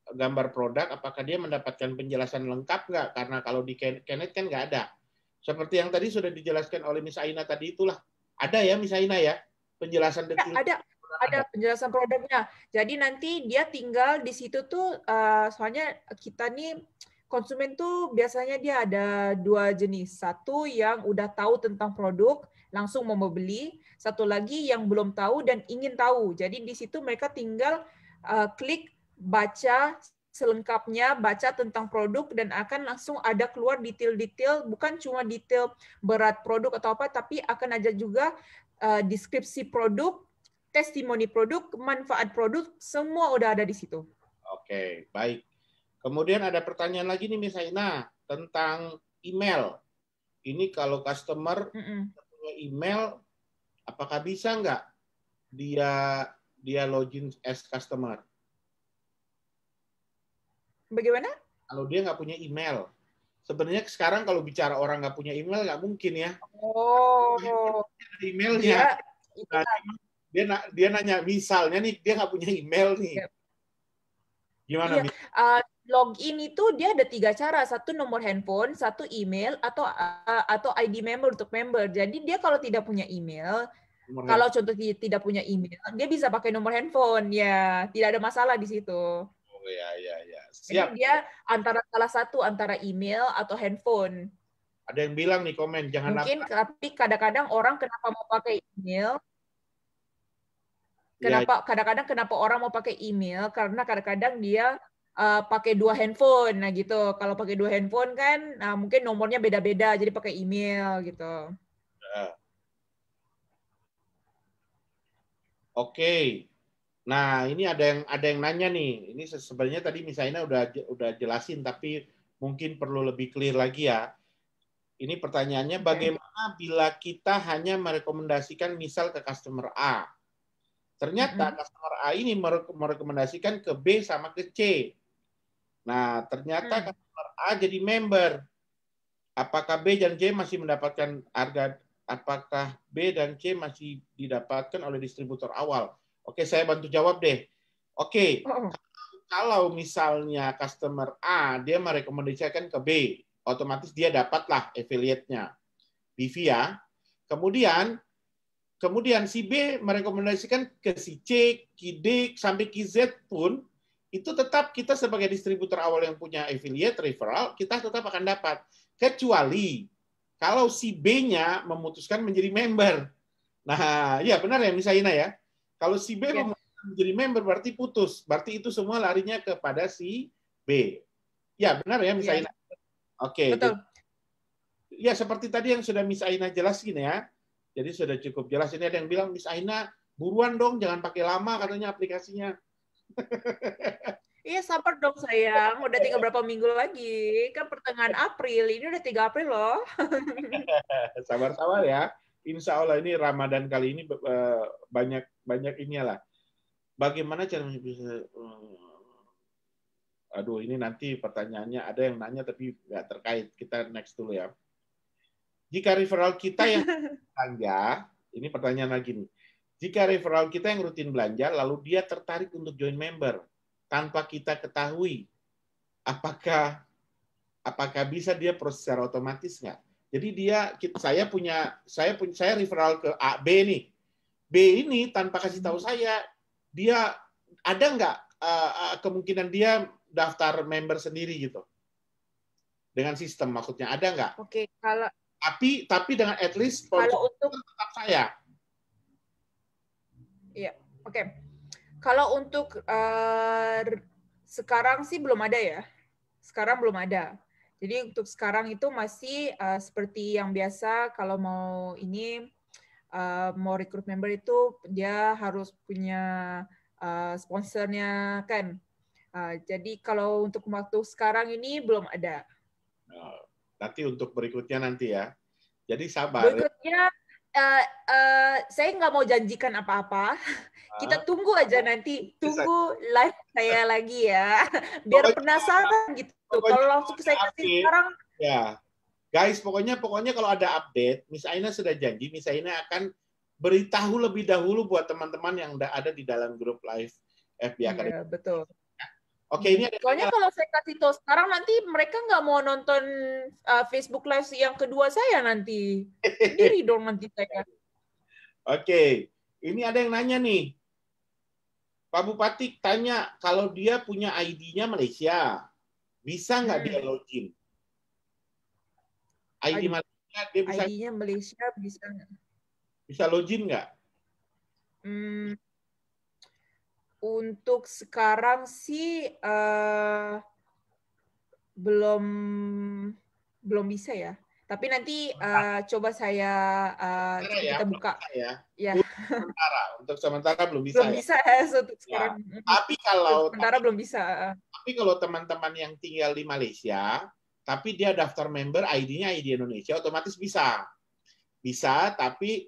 gambar produk, apakah dia mendapatkan penjelasan lengkap nggak? Karena kalau di Knet kan nggak ada. Seperti yang tadi sudah dijelaskan oleh Miss Aina tadi itulah. Ada ya Miss Aina ya? Penjelasan detail. Ya, ada penjelasan produknya. Jadi nanti dia tinggal di situ tuh, soalnya kita nih konsumen tuh biasanya dia ada dua jenis. Satu yang udah tahu tentang produk, langsung mau membeli. Satu lagi yang belum tahu dan ingin tahu. Jadi di situ mereka tinggal klik baca selengkapnya, baca tentang produk, dan akan langsung ada keluar detail-detail, bukan cuma detail berat produk atau apa, tapi akan ada juga deskripsi produk, testimoni produk, manfaat produk, semua udah ada di situ. Oke, baik. Kemudian ada pertanyaan lagi nih Miss Aina tentang email. Ini kalau customer punya email, apakah bisa nggak dia login as customer? Bagaimana? Kalau dia nggak punya email. Sebenarnya sekarang kalau bicara orang nggak punya email nggak mungkin ya. Oh, emailnya. Dia nanya, misalnya nih dia nggak punya email nih. Gimana? Iya, login itu dia ada 3 cara. Satu nomor handphone, satu email, atau ID member untuk member. Jadi dia kalau tidak punya email, kalau contoh tidak punya email, dia bisa pakai nomor handphone. Ya, tidak ada masalah di situ. Oh ya. Siap. Jadi dia salah satu antara email atau handphone. Ada yang bilang nih komen, jangan mungkin, tapi kadang-kadang orang kenapa mau pakai email? Kadang-kadang kenapa orang mau pakai email? Karena kadang-kadang dia pakai 2 handphone, nah gitu. Kalau pakai 2 handphone kan, mungkin nomornya beda-beda, jadi pakai email gitu. Oke. Nah, ini ada yang nanya nih. Ini sebenarnya tadi misalnya udah jelasin, tapi mungkin perlu lebih clear lagi ya. Ini pertanyaannya, bagaimana bila kita hanya merekomendasikan misal ke customer A? Ternyata customer A ini merekomendasikan ke B sama ke C. Nah, ternyata customer A jadi member. Apakah B dan C masih mendapatkan harga? Apakah B dan C masih didapatkan oleh distributor awal? Oke, saya bantu jawab deh. Oke, kalau misalnya customer A dia merekomendasikan ke B, otomatis dia dapatlah affiliate-nya. BV ya. Kemudian si B merekomendasikan ke si C, ki D, sampai ki Z pun, itu tetap kita sebagai distributor awal yang punya affiliate referral, kita tetap akan dapat. Kecuali kalau si B-nya memutuskan menjadi member. Nah, ya benar ya Misaina ya. Kalau si B Ya, memutuskan menjadi member berarti putus. Berarti itu semua larinya kepada si B. Ya, benar ya ya, Misaina. Oke, jadi betul. ya seperti tadi yang sudah Miss Aina jelasin ya. Jadi sudah cukup jelas. Ini ada yang bilang Miss Aina buruan dong, jangan pakai lama katanya aplikasinya. Iya, sabar dong sayang. Udah tinggal berapa minggu lagi? Kan pertengahan April. Ini udah 3 April loh. Sabar-sabar ya. Insya Allah ini Ramadan kali ini banyak banyak inilah. Bagaimana cara bisa aduh ini nanti pertanyaannya ada yang nanya tapi nggak terkait. Kita next dulu ya. Jika referral kita yang belanja, ini pertanyaan lagi nih. Jika referral kita yang rutin belanja, lalu dia tertarik untuk join member tanpa kita ketahui, apakah bisa dia proses secara otomatis nggak? Jadi saya referral ke A, B nih. B ini tanpa kasih tahu saya, dia ada nggak kemungkinan dia daftar member sendiri gitu? Dengan sistem maksudnya ada nggak? Oke, kalau Tapi dengan at least untuk tetap saya. ya, oke. Kalau untuk sekarang sih belum ada ya. Sekarang belum ada. Jadi untuk sekarang itu masih seperti yang biasa kalau mau ini mau rekrut member itu dia harus punya sponsornya kan. Jadi kalau untuk waktu sekarang ini belum ada. Nanti untuk berikutnya nanti ya. Jadi sabar. Berikutnya saya nggak mau janjikan apa-apa. Kita tunggu aja nanti. Tunggu live saya lagi ya. Biar penasaran gitu. Kalau langsung saya kasih sekarang. Ya, guys, pokoknya kalau ada update, Miss Aina sudah janji, Miss Aina akan beritahu lebih dahulu buat teman-teman yang ada di dalam grup live FB Academy. Iya, betul. Oke, ini ada. Soalnya kalau saya kasih tahu sekarang nanti mereka nggak mau nonton Facebook Live yang kedua saya nanti. Sendiri dong nanti saya. Oke, ini ada yang nanya nih. Pak Bupati tanya kalau dia punya ID-nya Malaysia, bisa nggak dia login? ID Malaysia dia bisa. ID-nya Malaysia bisa nggak? Bisa login nggak? Untuk sekarang sih belum bisa ya. Tapi nanti coba saya kita buka. Ya. Untuk sementara belum bisa. Belum bisa ya untuk sekarang. Tapi kalau sementara belum bisa. Tapi kalau teman-teman yang tinggal di Malaysia, tapi dia daftar member ID-nya ID Indonesia, otomatis bisa. Bisa, tapi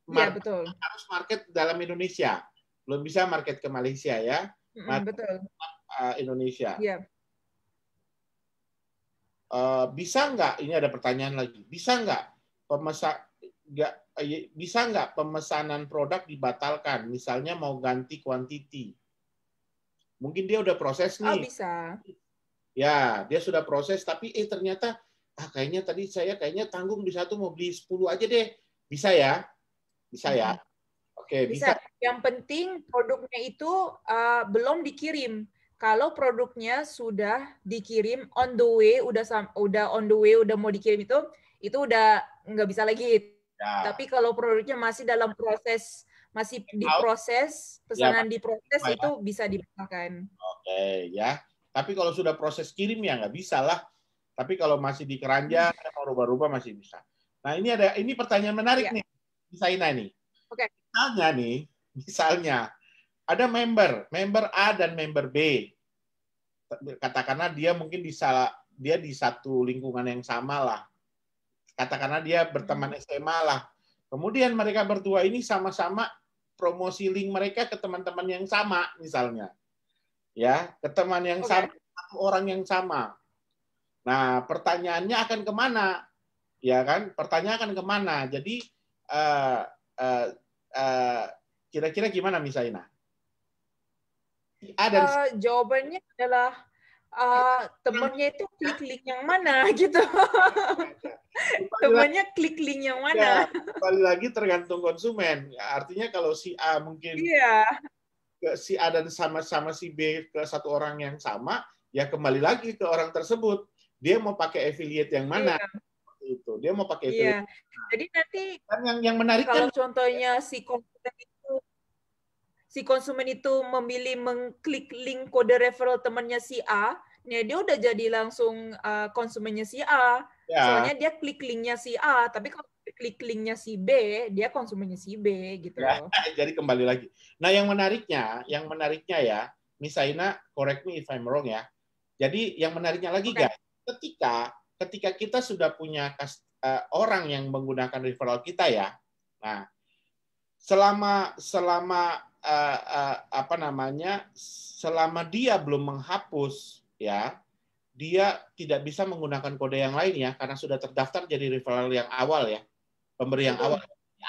betul. harus market dalam Indonesia. Belum bisa market ke Malaysia ya. Betul. Indonesia. Iya. Bisa nggak? Ini ada pertanyaan lagi. Bisa nggak pemesanan produk dibatalkan? Misalnya mau ganti quantity. Mungkin dia udah proses nih. Oh, bisa. Ya, dia sudah proses, tapi ternyata kayaknya tadi saya tanggung di satu mau beli 10 aja deh. Bisa ya? Bisa ya? Oke, bisa. Yang penting produknya itu belum dikirim. Kalau produknya sudah dikirim on the way, udah on the way, udah mau dikirim itu udah nggak bisa lagi. Ya. Tapi kalau produknya masih dalam proses, masih diproses, pesanan diproses, itu bisa dibatalkan. Oke, ya. Tapi kalau sudah proses kirim ya nggak bisa lah. Tapi kalau masih di keranjang, mau rubah-rubah masih bisa. Nah, ini pertanyaan menarik nih, Saina nih. Oke. Misalnya ada member A dan member B. Katakanlah dia mungkin di satu lingkungan yang sama lah. Katakanlah dia berteman SMA lah. Kemudian mereka berdua ini sama-sama promosi link mereka ke teman-teman yang sama misalnya. Ya, ke teman yang sama, satu orang yang sama. Nah, pertanyaannya akan kemana? Ya kan? Pertanyaan akan kemana? Jadi kira-kira gimana misalnya? Jawabannya adalah temennya itu klik link yang mana gitu. Temennya klik link yang mana? Ya, kembali lagi tergantung konsumen. Ya, artinya kalau si A mungkin ke si A dan sama-sama si B ke satu orang yang sama, ya kembali lagi ke orang tersebut. Dia mau pakai affiliate yang mana? Iya. Itu. Dia mau pakai Iya. affiliate. Jadi nanti Dan yang menarik kalau kan, contohnya si konsumen itu memilih mengklik link kode referral temannya si A, ya dia udah jadi langsung konsumennya si A. ya, Soalnya dia klik linknya si A, tapi kalau klik linknya si B, dia konsumennya si B gitu ya, loh. jadi kembali lagi. Nah, yang menariknya ya, misalnya, correct me if I'm wrong ya. Jadi yang menariknya lagi Okay. guys, ketika kita sudah punya orang yang menggunakan referral kita ya, nah selama apa namanya, selama dia belum menghapus ya, dia tidak bisa menggunakan kode yang lain ya, karena sudah terdaftar jadi referral yang awal ya, pemberi yang awal.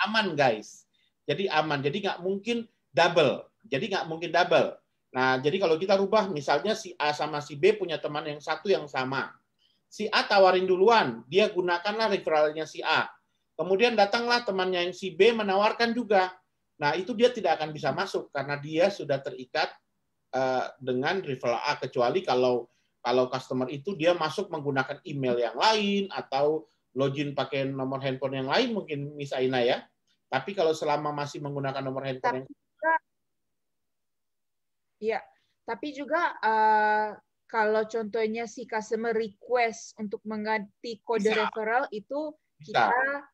Aman guys, jadi aman, jadi nggak mungkin double. Nah, jadi kalau kita rubah, misalnya si A sama si B punya teman yang satu yang sama, si A tawarin duluan, dia gunakanlah referralnya si A. Kemudian datanglah temannya yang si B menawarkan juga. Nah, itu dia tidak akan bisa masuk karena dia sudah terikat dengan referral A, kecuali kalau customer itu dia masuk menggunakan email yang lain atau login pakai nomor handphone yang lain mungkin Miss Aina ya. Tapi kalau selama masih menggunakan nomor handphone yang Iya, tapi juga kalau contohnya si customer request untuk mengganti kode referral itu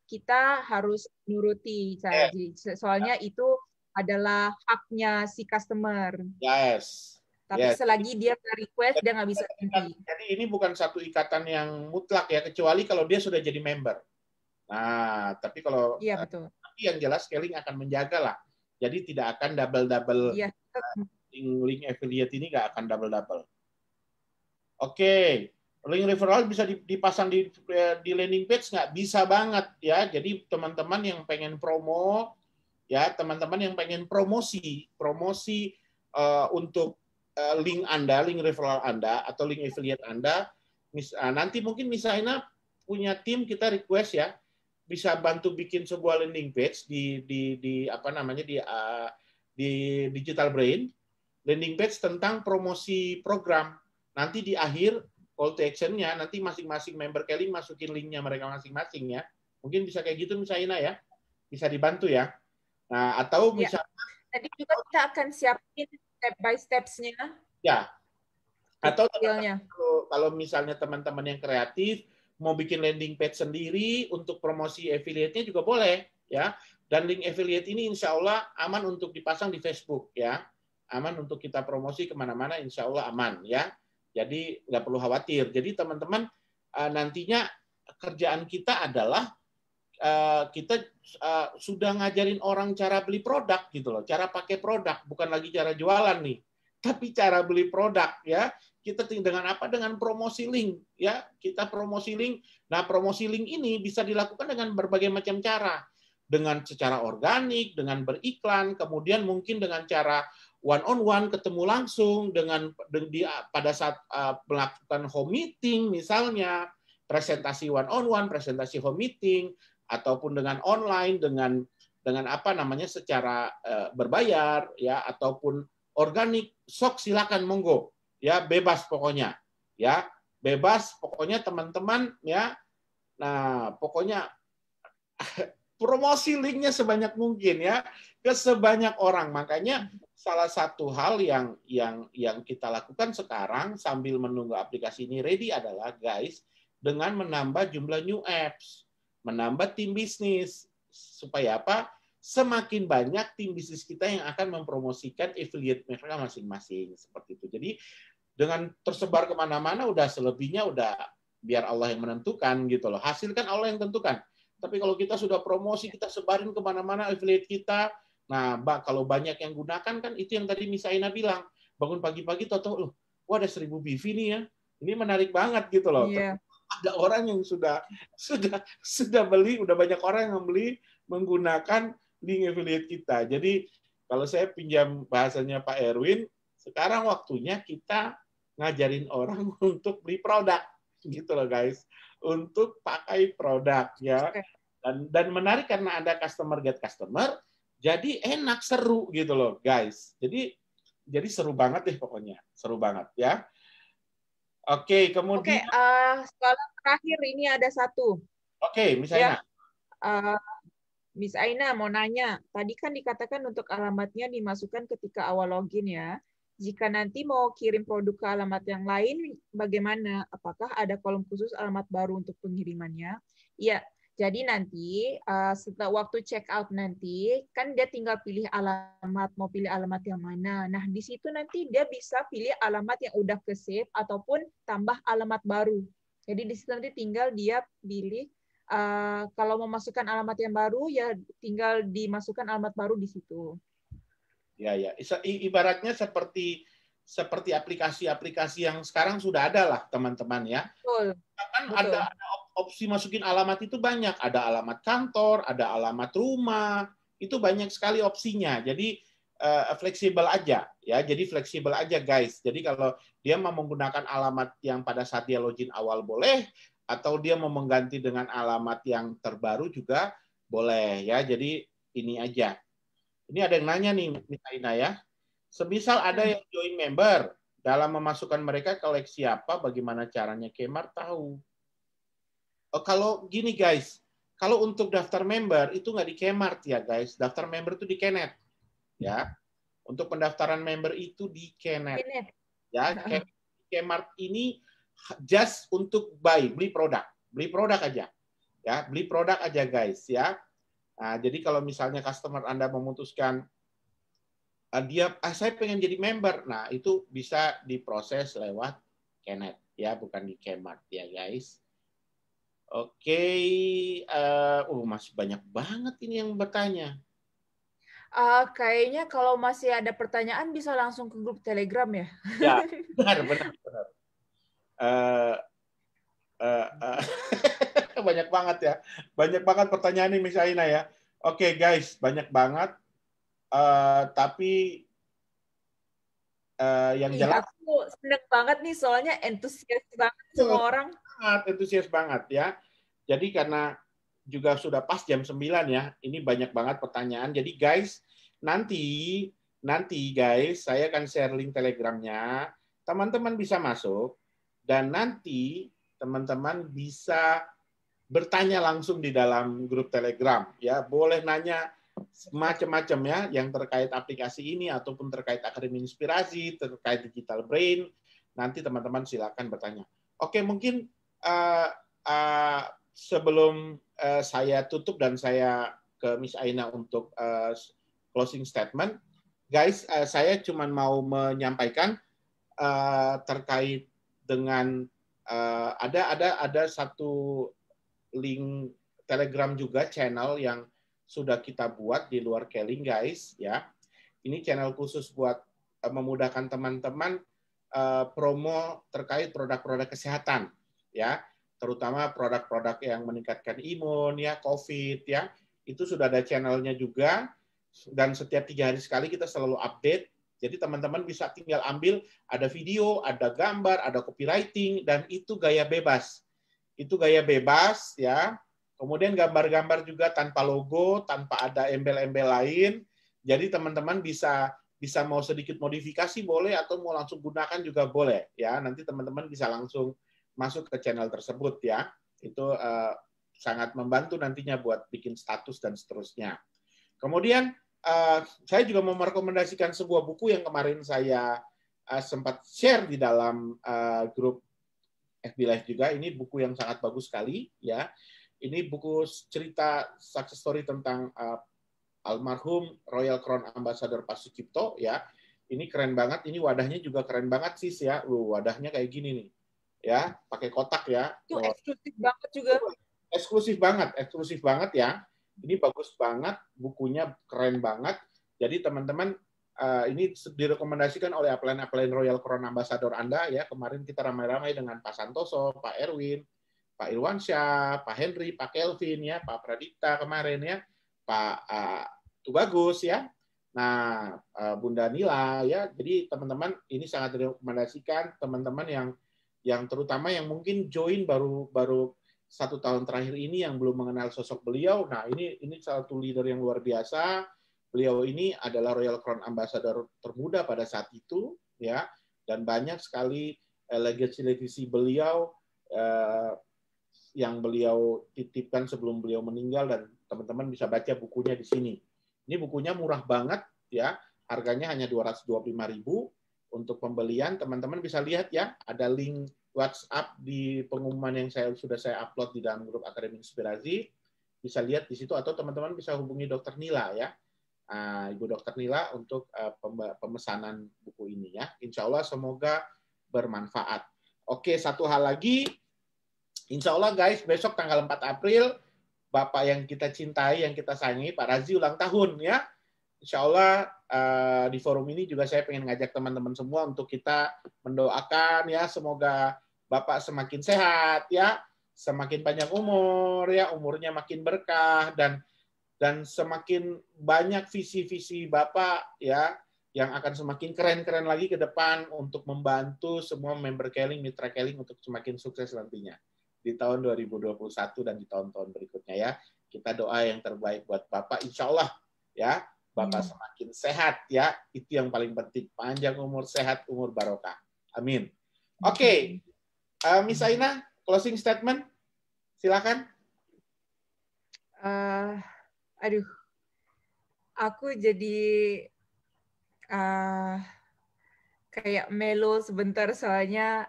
kita harus nuruti. Jadi, soalnya itu adalah haknya si customer. Yes. Tapi selagi dia request, dia nggak bisa ganti. Jadi ini bukan satu ikatan yang mutlak ya, kecuali kalau dia sudah jadi member. Nah, tapi kalau betul. Tapi yang jelas Scaling akan menjaga lah. Jadi tidak akan double-double. Iya. Link affiliate ini nggak akan double-double. Oke. Link referral bisa dipasang di landing page nggak? Bisa banget ya. Jadi teman-teman yang pengen promo, ya teman-teman yang pengen promosi untuk link Anda, link referral Anda atau link affiliate Anda, nanti mungkin misalnya punya tim, kita request ya, bisa bantu bikin sebuah landing page di apa namanya di Digital Brain, landing page tentang promosi program. Nanti di akhir call to action-nya nanti masing-masing member Scaling masukin linknya mereka masing-masing ya. Mungkin bisa kayak gitu misalnya ya. Bisa dibantu ya. Nah, atau misalnya tadi juga kita akan siapin step by steps-nya. Ya. Atau detailnya. Kalau misalnya teman-teman yang kreatif mau bikin landing page sendiri untuk promosi affiliate-nya juga boleh ya. Dan link affiliate ini insya Allah aman untuk dipasang di Facebook ya. Aman untuk kita promosi kemana-mana, insya Allah aman ya. Jadi nggak perlu khawatir. Jadi teman-teman nantinya kerjaan kita adalah kita sudah ngajarin orang cara beli produk gitu loh, cara pakai produk, bukan lagi cara jualan nih, tapi cara beli produk ya. Kita dengan apa? Dengan promosi link ya. Kita promosi link. Nah, promosi link ini bisa dilakukan dengan berbagai macam cara. Dengan secara organik, dengan beriklan, kemudian mungkin dengan cara one on one, ketemu langsung dengan pada saat melakukan home meeting misalnya, presentasi one on one, presentasi home meeting, ataupun dengan online, dengan apa namanya secara berbayar ya, ataupun organik, sok silakan monggo ya, bebas pokoknya ya, bebas pokoknya teman-teman ya. Nah, pokoknya promosi linknya sebanyak mungkin ya, ke sebanyak orang. Makanya salah satu hal yang kita lakukan sekarang sambil menunggu aplikasi ini ready adalah guys, dengan menambah jumlah new apps, menambah tim bisnis, supaya apa? Semakin banyak tim bisnis kita yang akan mempromosikan affiliate mereka masing-masing seperti itu. Jadi dengan tersebar kemana-mana, udah selebihnya udah biar Allah yang menentukan gitu loh. Hasil kan Allah yang tentukan. Tapi kalau kita sudah promosi, kita sebarin kemana-mana affiliate kita. Nah, kalau banyak yang gunakan kan itu yang tadi Miss Aina bilang. Bangun pagi-pagi, tahu-tahu, wah ada 1000 BV nih ya. Ini menarik banget gitu loh. Iya. Ada orang yang sudah beli, udah banyak orang yang beli menggunakan link affiliate kita. Jadi kalau saya pinjam bahasanya Pak Erwin, sekarang waktunya kita ngajarin orang untuk beli produk gitu loh guys, untuk pakai produk ya. Dan menarik karena ada customer get customer, jadi enak, seru gitu loh guys. Jadi Jadi seru banget deh pokoknya, seru banget ya. Oke, Oke, kemudian sekarang terakhir ini ada satu. misalnya. Ya, uh, Miss Aina mau nanya. Tadi kan dikatakan untuk alamatnya dimasukkan ketika awal login ya. Jika nanti mau kirim produk ke alamat yang lain, bagaimana? Apakah ada kolom khusus alamat baru untuk pengirimannya? Iya, jadi nanti setelah waktu check out nanti, kan dia tinggal pilih alamat, mau pilih alamat yang mana. Nah, di situ nanti dia bisa pilih alamat yang udah ke save ataupun tambah alamat baru. Jadi di situ nanti tinggal dia pilih kalau memasukkan alamat yang baru, ya tinggal dimasukkan alamat baru di situ. Ya, ya. Ibaratnya seperti aplikasi-aplikasi yang sekarang sudah ada lah, teman-teman ya. Betul. Kan Betul. ada opsi masukin alamat itu banyak. Ada alamat kantor, ada alamat rumah, itu banyak sekali opsinya. Jadi fleksibel aja ya. Jadi fleksibel aja guys. Jadi kalau dia mau menggunakan alamat yang pada saat dia login awal boleh, atau dia mau mengganti dengan alamat yang terbaru juga boleh ya. Jadi ini aja. Ini ada yang nanya nih, Miss Aina ya. Semisal ada yang join member, dalam memasukkan mereka koleksi apa, bagaimana caranya Kmart tahu? Kalau gini guys, kalau untuk daftar member itu nggak di Kmart ya guys, daftar member itu di Kenet ya. Untuk pendaftaran member itu di Kenet ya. Kmart ini just untuk beli produk aja ya, beli produk aja guys ya. Nah, jadi kalau misalnya customer Anda memutuskan saya pengen jadi member, nah itu bisa diproses lewat Kenet ya, bukan di Kmart ya guys. Oke, masih banyak banget ini yang bertanya. Kayaknya kalau masih ada pertanyaan bisa langsung ke grup Telegram ya. Ya, benar. Banyak banget ya. Banyak banget pertanyaan nih Miss Aina ya. Oke guys, banyak banget. Tapi yang jelas Aku seneng banget nih soalnya antusias banget semua orang. sangat antusias banget ya. Jadi karena juga sudah pas jam 9 ya, ini banyak banget pertanyaan. Jadi guys, nanti guys, saya akan share link Telegramnya. Teman-teman bisa masuk dan nanti teman-teman bisa bertanya langsung di dalam grup Telegram ya. Boleh nanya macam-macam ya yang terkait aplikasi ini ataupun terkait Akademi Inspirasi, terkait Digital Brain. Nanti teman-teman silakan bertanya. Oke, mungkin sebelum saya tutup dan saya ke Miss Aina untuk closing statement, guys, saya cuma mau menyampaikan terkait dengan ada satu link Telegram juga, channel yang sudah kita buat di luar Keling guys ya. Ini channel khusus buat memudahkan teman-teman promo terkait produk-produk kesehatan ya, terutama produk-produk yang meningkatkan imun ya, COVID ya. Itu sudah ada channelnya juga, dan setiap 3 hari sekali kita selalu update. Jadi teman-teman bisa tinggal ambil, ada video, ada gambar, ada copywriting, dan itu gaya bebas. Itu gaya bebas ya. Kemudian gambar-gambar juga tanpa logo, tanpa ada embel-embel lain. Jadi teman-teman bisa mau sedikit modifikasi boleh, atau mau langsung gunakan juga boleh ya. Nanti teman-teman bisa langsung masuk ke channel tersebut ya. Itu sangat membantu nantinya buat bikin status dan seterusnya. Kemudian saya juga mau merekomendasikan sebuah buku yang kemarin saya sempat share di dalam grup FB Live juga. Ini buku yang sangat bagus sekali ya. Ini buku cerita success story tentang almarhum Royal Crown Ambassador Pak Sukipto ya. Ini keren banget. Ini wadahnya juga keren banget sis ya. Wadahnya kayak gini nih. Ya, pakai kotak ya. Itu eksklusif banget juga. Eksklusif banget ya. Ini bagus banget, bukunya keren banget. Jadi teman-teman, ini direkomendasikan oleh upline Royal Crown Ambassador Anda ya. Kemarin kita ramai-ramai dengan Pak Santoso, Pak Erwin, Pak Irwansyah, Pak Henry, Pak Kelvin ya, Pak Pradipta kemarin ya, Pak Tubagus ya. Nah, Bunda Nila ya. Jadi teman-teman, ini sangat direkomendasikan teman-teman yang terutama yang mungkin join baru 1 tahun terakhir ini, yang belum mengenal sosok beliau. Nah, ini satu leader yang luar biasa. beliau ini adalah Royal Crown Ambassador termuda pada saat itu, ya, dan banyak sekali legacy beliau yang beliau titipkan sebelum beliau meninggal, dan teman-teman bisa baca bukunya di sini. Ini bukunya murah banget, ya, harganya hanya 225.000 untuk pembelian. Teman-teman bisa lihat ya, ada link WhatsApp di pengumuman yang sudah saya upload di dalam grup Akademi Inspirasi. Bisa lihat di situ, atau teman-teman bisa hubungi Dr. Nila ya, Ibu Dr. Nila untuk pemesanan buku ini ya. Insya Allah semoga bermanfaat. Oke, satu hal lagi. Insya Allah guys, besok tanggal 4 April, Bapak yang kita cintai, yang kita sayangi, Pak Razi ulang tahun ya. Insya Allah di forum ini juga saya pengen ngajak teman-teman semua untuk kita mendoakan ya, semoga Bapak semakin sehat ya, semakin panjang umur ya, umurnya makin berkah, dan semakin banyak visi-visi Bapak ya, yang akan semakin keren-keren lagi ke depan untuk membantu semua member Keling, mitra Keling untuk semakin sukses nantinya di tahun 2021 dan di tahun-tahun berikutnya ya. Kita doa yang terbaik buat Bapak, insya Allah ya, Bapak semakin sehat ya, itu yang paling penting, panjang umur, sehat, umur barokah. Amin. Oke, Miss Aina, closing statement, silakan. Aduh, aku jadi kayak melo sebentar soalnya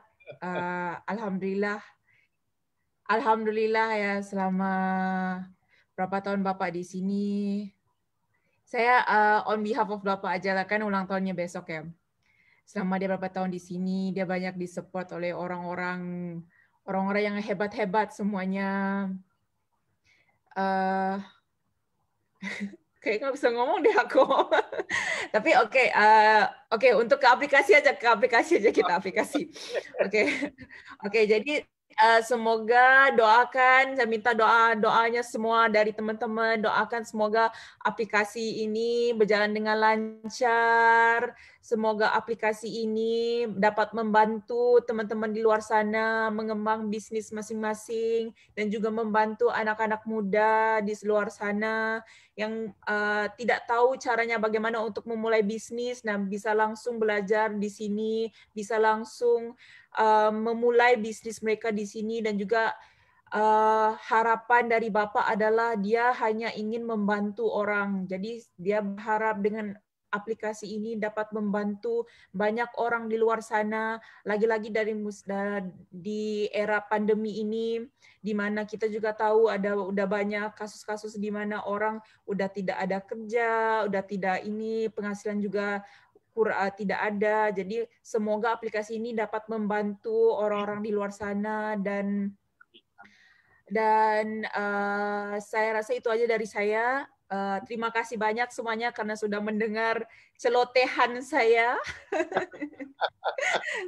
Alhamdulillah ya, selama berapa tahun Bapak di sini. Saya on behalf of Bapak aja lah, kan ulang tahunnya besok ya. Selama dia berapa tahun di sini, dia banyak disupport oleh orang-orang yang hebat-hebat semuanya. Kayak nggak bisa ngomong deh aku. Tapi oke, untuk ke aplikasi aja kita aplikasi. Oke, jadi semoga doakan, saya minta doanya semua dari teman-teman, doakan semoga aplikasi ini berjalan dengan lancar, semoga aplikasi ini dapat membantu teman-teman di luar sana mengembang bisnis masing-masing, dan juga membantu anak-anak muda di luar sana yang tidak tahu caranya bagaimana untuk memulai bisnis, nah bisa langsung belajar di sini, bisa langsung memulai bisnis mereka di sini, dan juga harapan dari Bapak adalah dia hanya ingin membantu orang. Jadi dia berharap dengan aplikasi ini dapat membantu banyak orang di luar sana, lagi-lagi di era pandemi ini, di mana kita juga tahu udah banyak kasus-kasus di mana orang udah tidak ada kerja, udah tidak penghasilan juga tidak ada. Jadi semoga aplikasi ini dapat membantu orang-orang di luar sana, dan saya rasa itu aja dari saya. Terima kasih banyak semuanya karena sudah mendengar celotehan saya.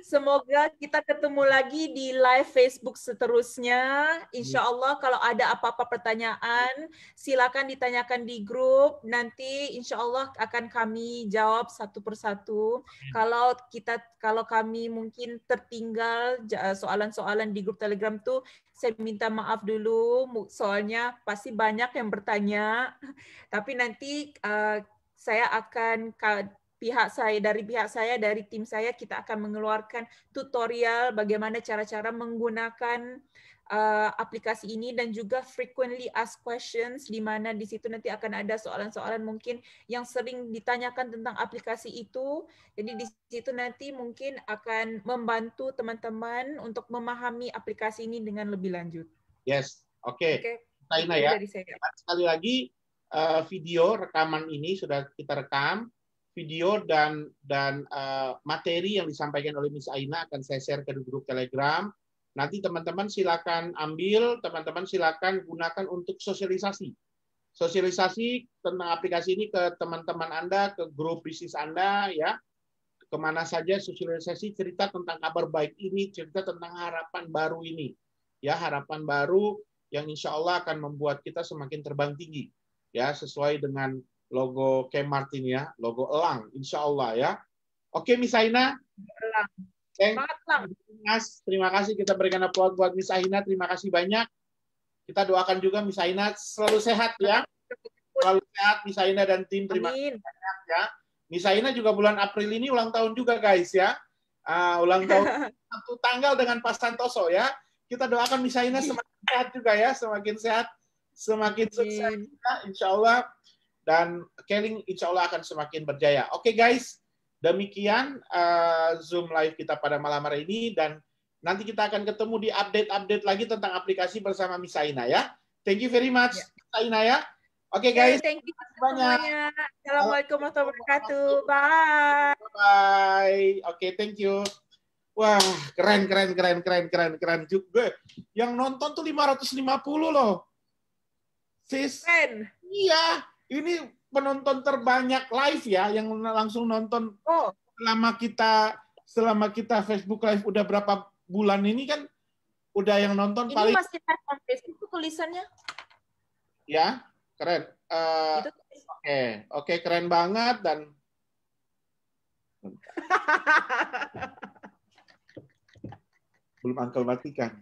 Semoga kita ketemu lagi di live Facebook seterusnya. Insya Allah kalau ada apa-apa pertanyaan, silakan ditanyakan di grup. Nanti insya Allah akan kami jawab satu persatu. Kalau kami mungkin tertinggal soalan-soalan di grup Telegram tuh, saya minta maaf dulu, soalnya pasti banyak yang bertanya. Tapi nanti saya akan dari tim saya, kita akan mengeluarkan tutorial bagaimana cara-cara menggunakan aplikasi ini, dan juga frequently asked questions, di mana di situ nanti akan ada soalan-soalan mungkin yang sering ditanyakan tentang aplikasi itu. Jadi di situ nanti mungkin akan membantu teman-teman untuk memahami aplikasi ini dengan lebih lanjut. Yes, oke. Aina ya. Sekali lagi video rekaman ini sudah kita rekam. Video dan materi yang disampaikan oleh Miss Aina akan saya share ke grup Telegram. Nanti teman-teman silakan ambil, teman-teman silakan gunakan untuk sosialisasi. Sosialisasi tentang aplikasi ini ke teman-teman Anda, ke grup bisnis Anda, ya. Kemana saja sosialisasi, cerita tentang kabar baik ini, cerita tentang harapan baru ini. Ya, harapan baru yang insya Allah akan membuat kita semakin terbang tinggi. Ya, sesuai dengan logo Kmart ini ya, logo elang, insya Allah ya. Oke, Miss Aina. Terima kasih, kita berikan aplaus buat Miss Aina, terima kasih banyak. Kita doakan juga Miss Aina selalu sehat ya. selalu sehat Miss Aina dan tim. Terima kasih Amin. banyak ya. Miss Aina juga bulan April ini ulang tahun juga guys ya. Ulang tahun satu tanggal dengan Pak Santoso ya. Kita doakan Miss Aina semakin sehat juga ya, semakin sehat, semakin sukses ya, insya Allah. Dan Keling insya Allah akan semakin berjaya. Oke guys, demikian Zoom live kita pada malam hari ini, dan nanti kita akan ketemu di update-update lagi tentang aplikasi bersama Miss Aina ya. Thank you very much, Miss Aina ya. Oke guys, Thank you banyak. semuanya. Assalamualaikum warahmatullahi wabarakatuh. Bye. Bye. Oke, thank you. Wah, keren juga. Yang nonton tuh 550 loh. Sis. Keren. Iya, ini penonton terbanyak live ya, yang langsung nonton selama kita Facebook Live udah berapa bulan ini kan, udah yang nonton ini paling. Ini masih live on Facebook tulisannya? Ya, keren. Oke, keren banget dan belum Uncle matikan.